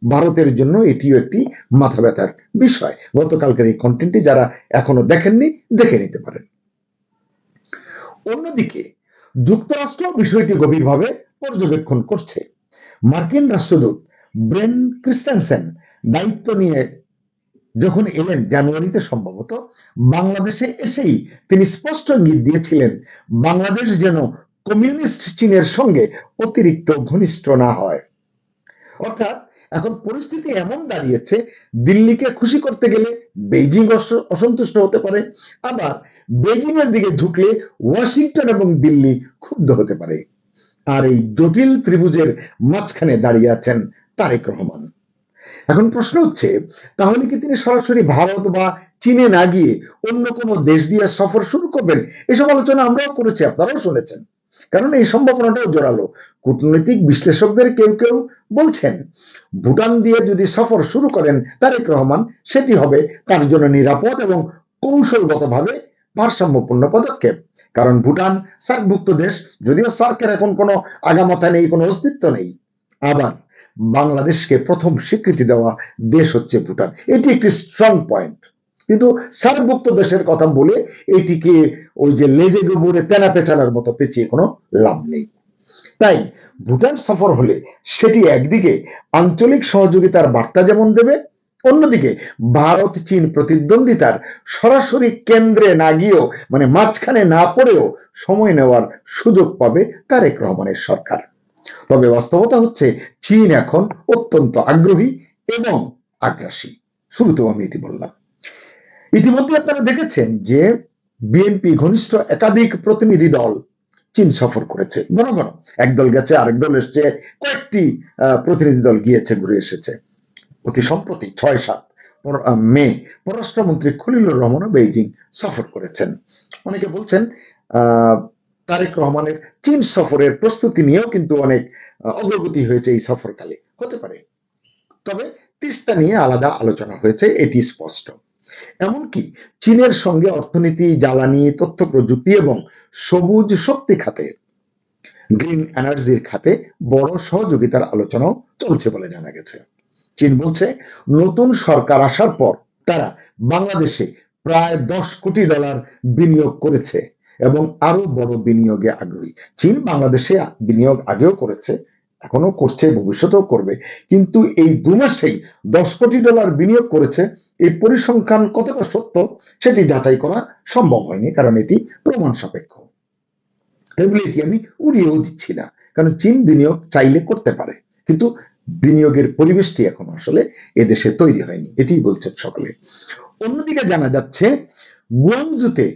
ভারতের জন্য এটিও একটি মাথা ব্যথার বিষয়। গতকালকের এই কন্টেন্টটি যারা এখনো দেখেননি, দেখে নিতে পারেন। অন্যদিকে যুক্তরাষ্ট্র বিষয়টি গভীরভাবে পর্যবেক্ষণ করছে। মার্কিন রাষ্ট্রদূত ব্রেন ক্রিস্টেনসেন দায়িত্ব নিয়ে যখন এলেন জানুয়ারিতে, সম্ভবত বাংলাদেশে এসেই তিনি স্পষ্ট ইঙ্গিত দিয়েছিলেন বাংলাদেশ যেন কমিউনিস্ট চীনের সঙ্গে অতিরিক্ত ঘনিষ্ঠ না হয়। অর্থাৎ এখন পরিস্থিতি এমন দাঁড়িয়েছে, দিল্লিকে খুশি করতে গেলে বেইজিং অসন্তুষ্ট হতে পারে, আবার বেইজিং এর দিকে ঝুঁকলে ওয়াশিংটন এবং দিল্লি ক্ষুব্ধ হতে পারে। আর এই জটিল ত্রিভুজের মাঝখানে দাঁড়িয়ে আছেন তারেক রহমান। এখন প্রশ্ন হচ্ছে, তাহলে কি তিনি সরাসরি ভারত বা চীনে না গিয়ে অন্য কোনো দেশ দিয়ে সফর শুরু করবেন? এসব আলোচনা আমরাও করেছি, আপনারাও শুনেছেন, কারণ এই সম্ভাবনাটাও জোরালো। কূটনৈতিক বিশ্লেষকদের কেউ কেউ বলছেন ভুটান দিয়ে যদি সফর শুরু করেন তারেক রহমান, সেটি হবে তার জন্য নিরাপদ এবং কৌশলগতভাবে ভারসাম্যপূর্ণ পদক্ষেপ। কারণ ভুটান সার্কভুক্ত দেশ, যদিও সার্কের এখন কোনো আগামাথা নেই, কোনো অস্তিত্ব নেই। আবার বাংলাদেশকে প্রথম স্বীকৃতি দেওয়া দেশ হচ্ছে ভুটান, এটি একটি স্ট্রং পয়েন্ট। কিন্তু সার্কভুক্ত দেশের কথা বলে এটিকে ওই যে লেজে গোবরে তেনা পেঁচানোর মতো পেঁচিয়ে কোনো লাভ নেই। তাই ভুটান সফর হলে সেটি একদিকে আঞ্চলিক সহযোগিতার বার্তা যেমন দেবে, অন্যদিকে ভারত চীন প্রতিদ্বন্দ্বিতার সরাসরি কেন্দ্রে না গিয়েও, মানে মাঝখানে না পড়েও সময় নেওয়ার সুযোগ পাবে তারেক রহমানের সরকার। তবে বাস্তবতা হচ্ছে চীন এখন অত্যন্ত আগ্রহী এবং আগ্রাসী। শুরুতেও আমি এটি বললাম। ইতিমধ্যে আপনারা দেখেছেন যে বিএনপি ঘনিষ্ঠ একাধিক প্রতিনিধি দল চীন সফর করেছে, ঘন ঘন এক দল গেছে, আরেক দল এসছে, কয়েকটি প্রতিনিধি দল গিয়েছে, ঘুরে এসেছে। অতি সম্প্রতি 6-7 মে পররাষ্ট্রমন্ত্রী খলিলুর রহমানও বেইজিং সফর করেছেন। অনেকে বলছেন তারেক রহমানের চীন সফরের প্রস্তুতি নিয়েও কিন্তু অনেক অগ্রগতি হয়েছে এই সফরকালে, হতে পারে। তবে তিস্তা নিয়ে আলাদা আলোচনা হয়েছে, এটি স্পষ্ট। এমনকি চীনের সঙ্গে অর্থনীতি, জ্বালানি, তথ্য প্রযুক্তি এবং সবুজ শক্তি খাতে, গ্রিন এনার্জির খাতে বড় সহযোগিতার আলোচনাও চলছে বলে জানা গেছে। চীন বলছে নতুন সরকার আসার পর তারা বাংলাদেশে প্রায় $10 কোটি বিনিয়োগ করেছে এবং আরো বড় বিনিয়োগে আগ্রহী। চীন বাংলাদেশে বিনিয়োগ আগেও করেছে, এখনো করছে, ভবিষ্যতেও করবে। কিন্তু এই 2 মাসেই $10 কোটি বিনিয়োগ করেছে, এই পরিসংখ্যান কতটা সত্য সেটি যাচাই করা সম্ভব হয়নি, কারণ এটি প্রমাণ সাপেক্ষ। তাই এটি আমি উড়িয়েও দিচ্ছি না, কারণ চীন বিনিয়োগ চাইলে করতে পারে, কিন্তু বিনিয়োগের পরিবেশটি এখন আসলে এদেশে তৈরি হয়নি, এটি বলছেন সকলে। অন্যদিকে জানা যাচ্ছে গুয়াংজুতে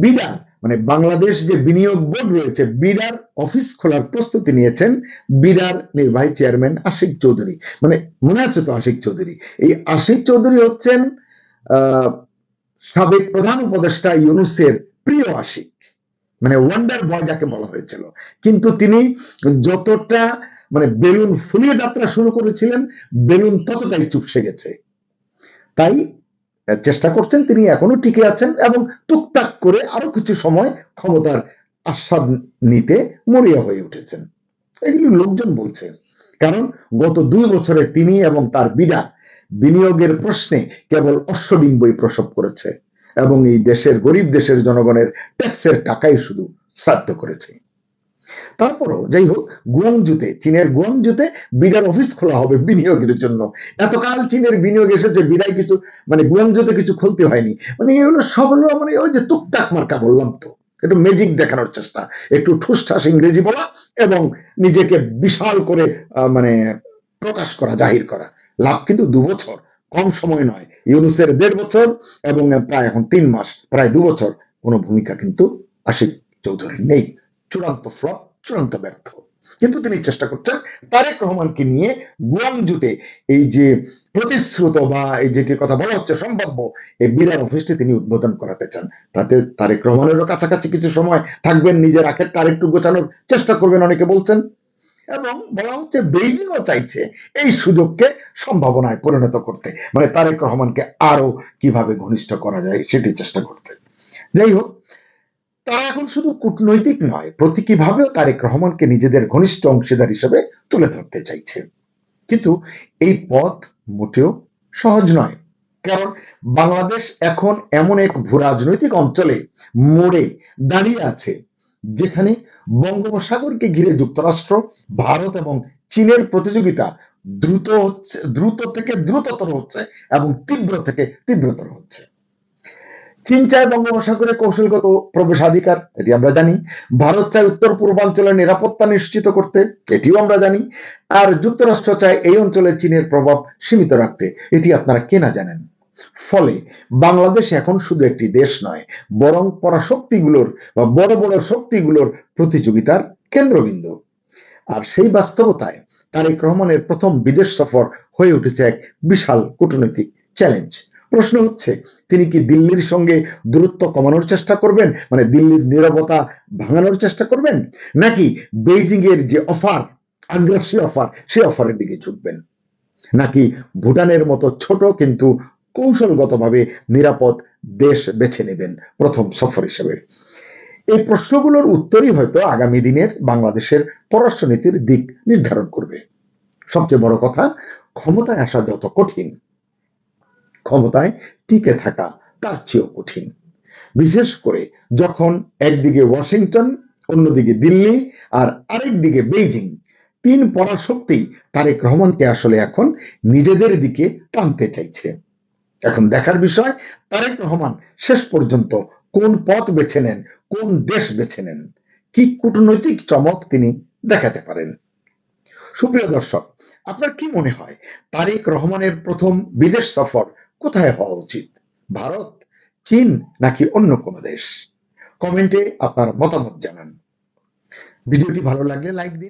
বিডার, মানে বাংলাদেশ যে বিনিয়োগ বোর্ড রয়েছে, বিডার অফিস খোলার প্রস্তুতি নিয়েছেন বিডার নির্বাহী চেয়ারম্যান আশিক চৌধুরী। মানে মনে আছে তো আশিক চৌধুরী? এই আশিক চৌধুরী হচ্ছেন সাবেক প্রধান উপদেষ্টা ইউনূসের প্রিয় আশিক, মানে ওয়ান্ডার বয় যাকে বলা হয়েছিল। কিন্তু তিনি যতটা মানে বেলুন ফুলিয়ে যাত্রা শুরু করেছিলেন, বেলুন ততটাই চুপসে গেছে। তাই চেষ্টা করছেন, তিনি এখনো টিকে আছেন এবং টুকটাক করে আরো কিছু সময় ক্ষমতার আস্বাদ নিতে মরিয়া হয়ে উঠেছেন, এগুলি লোকজন বলছে। কারণ গত 2 বছরে তিনি এবং তার বিডা বিনিয়োগের প্রশ্নে কেবল অশ্বডিম্বই প্রসব করেছে এবং এই দেশের গরিব দেশের জনগণের ট্যাক্সের টাকাই শুধু শ্রাদ্ধ করেছে। তারপরও যাই হোক, গুয়াংজুতে, চীনের গুয়াংজুতে বিডার অফিস খোলা হবে বিনিয়োগের জন্য। এতকাল চীনের বিনিয়োগ এসেছে, বিডায় কিছু মানে গুয়াংজুতে কিছু খুলতে হয়নি। মানে এগুলো সব হলো মানে ওই যে টুকটাক মার্কা, বললাম তো, একটু ম্যাজিক দেখানোর চেষ্টা, একটু ঠুসঠাস ইংরেজি বলা এবং নিজেকে বিশাল করে মানে প্রকাশ করা, জাহির করা। লাভ কিন্তু 2 বছর, কম সময় নয়। ইউনূসের 1.5 বছর এবং প্রায় এখন 3 মাস, প্রায় 2 বছর কোনো ভূমিকা কিন্তু আশিক চৌধুরীর নেই। চূড়ান্ত ফ্লপ, চূড়ান্ত ব্যর্থ। কিন্তু তিনি চেষ্টা করছেন তারেক রহমানকে নিয়ে গুয়াংজুতে এই যে প্রতিশ্রুত বা এই যেটির কথা বলা হচ্ছে সম্ভাব্য এই বিডার অফিসটি তিনি উদ্বোধন করাতে চান। তাতে তারেক রহমানেরও কাছাকাছি কিছু সময় থাকবেন, নিজের আখেরটা আরেকটু গোছানোর চেষ্টা করবেন অনেকে বলছেন। এবং বলা হচ্ছে বেইজিংও চাইছে এই সুযোগকে সম্ভাবনায় পরিণত করতে, মানে তারেক রহমানকে আরো কিভাবে ঘনিষ্ঠ করা যায় সেটি চেষ্টা করতে। যাই হোক, তারা এখন শুধু কূটনৈতিক নয়, প্রতীকীভাবেও তারেক রহমানকে নিজেদের ঘনিষ্ঠ অংশীদার হিসেবে তুলে ধরতে চাইছে। কিন্তু এই পথ মোটেও সহজ নয়, কারণ বাংলাদেশ এখন এমন এক ভূরাজনৈতিক অঞ্চলে মোড়ে দাঁড়িয়ে আছে যেখানে বঙ্গোপসাগরকে ঘিরে যুক্তরাষ্ট্র, ভারত এবং চীনের প্রতিযোগিতা দ্রুত থেকে দ্রুততর হচ্ছে এবং তীব্র থেকে তীব্রতর হচ্ছে। চীন চায় বঙ্গোপসাগরে কৌশলগত প্রবেশাধিকার, এটি আমরা জানি। ভারত চায় উত্তর পূর্বাঞ্চলের নিরাপত্তা নিশ্চিত করতে, এটিও আমরা জানি। আর যুক্তরাষ্ট্র চায় এই অঞ্চলে চীনের প্রভাব সীমিত রাখতে, এটি আপনারা কে না জানেন। ফলে বাংলাদেশ এখন শুধু একটি দেশ নয়, বরং পরাশক্তিগুলোর বা বড় বড় শক্তিগুলোর প্রতিযোগিতার কেন্দ্রবিন্দু। আর সেই বাস্তবতায় তারেক রহমানের প্রথম বিদেশ সফর হয়ে উঠেছে এক বিশাল কূটনৈতিক চ্যালেঞ্জ। প্রশ্ন হচ্ছে, তিনি কি দিল্লির সঙ্গে দূরত্ব কমানোর চেষ্টা করবেন, মানে দিল্লির নীরবতা ভাঙানোর চেষ্টা করবেন, নাকি বেইজিং এর যে অফার, আগ্রাসী অফার, সেই অফারের দিকে ঝুঁকবেন, নাকি ভুটানের মতো ছোট কিন্তু কৌশলগতভাবে নিরাপদ দেশ বেছে নেবেন প্রথম সফর হিসেবে? এই প্রশ্নগুলোর উত্তরই হয়তো আগামী দিনের বাংলাদেশের পররাষ্ট্রনীতির দিক নির্ধারণ করবে। সবচেয়ে বড় কথা, ক্ষমতায় আসা যত কঠিন, ক্ষমতায় টিকে থাকা তার চেয়েও কঠিন। বিশেষ করে যখন একদিকে ওয়াশিংটন, অন্যদিকে দিল্লি, আর আরেকদিকে বেইজিং, তিন পরাশক্তি তারেক রহমানকে আসলে এখন নিজেদের দিকে টানতে চাইছে। এখন দেখার বিষয়, তারেক রহমান শেষ পর্যন্ত কোন পথ বেছে নেন, কোন দেশ বেছে নেন, কি কূটনৈতিক চমক তিনি দেখাতে পারেন। সুপ্রিয় দর্শক, আপনার কি মনে হয় তারেক রহমানের প্রথম বিদেশ সফর কোথায় হওয়া উচিত? ভারত, চীন, নাকি অন্য কোনো দেশ? কমেন্টে আপনার মতামত জানান। ভিডিওটি ভালো লাগলে লাইক দিন।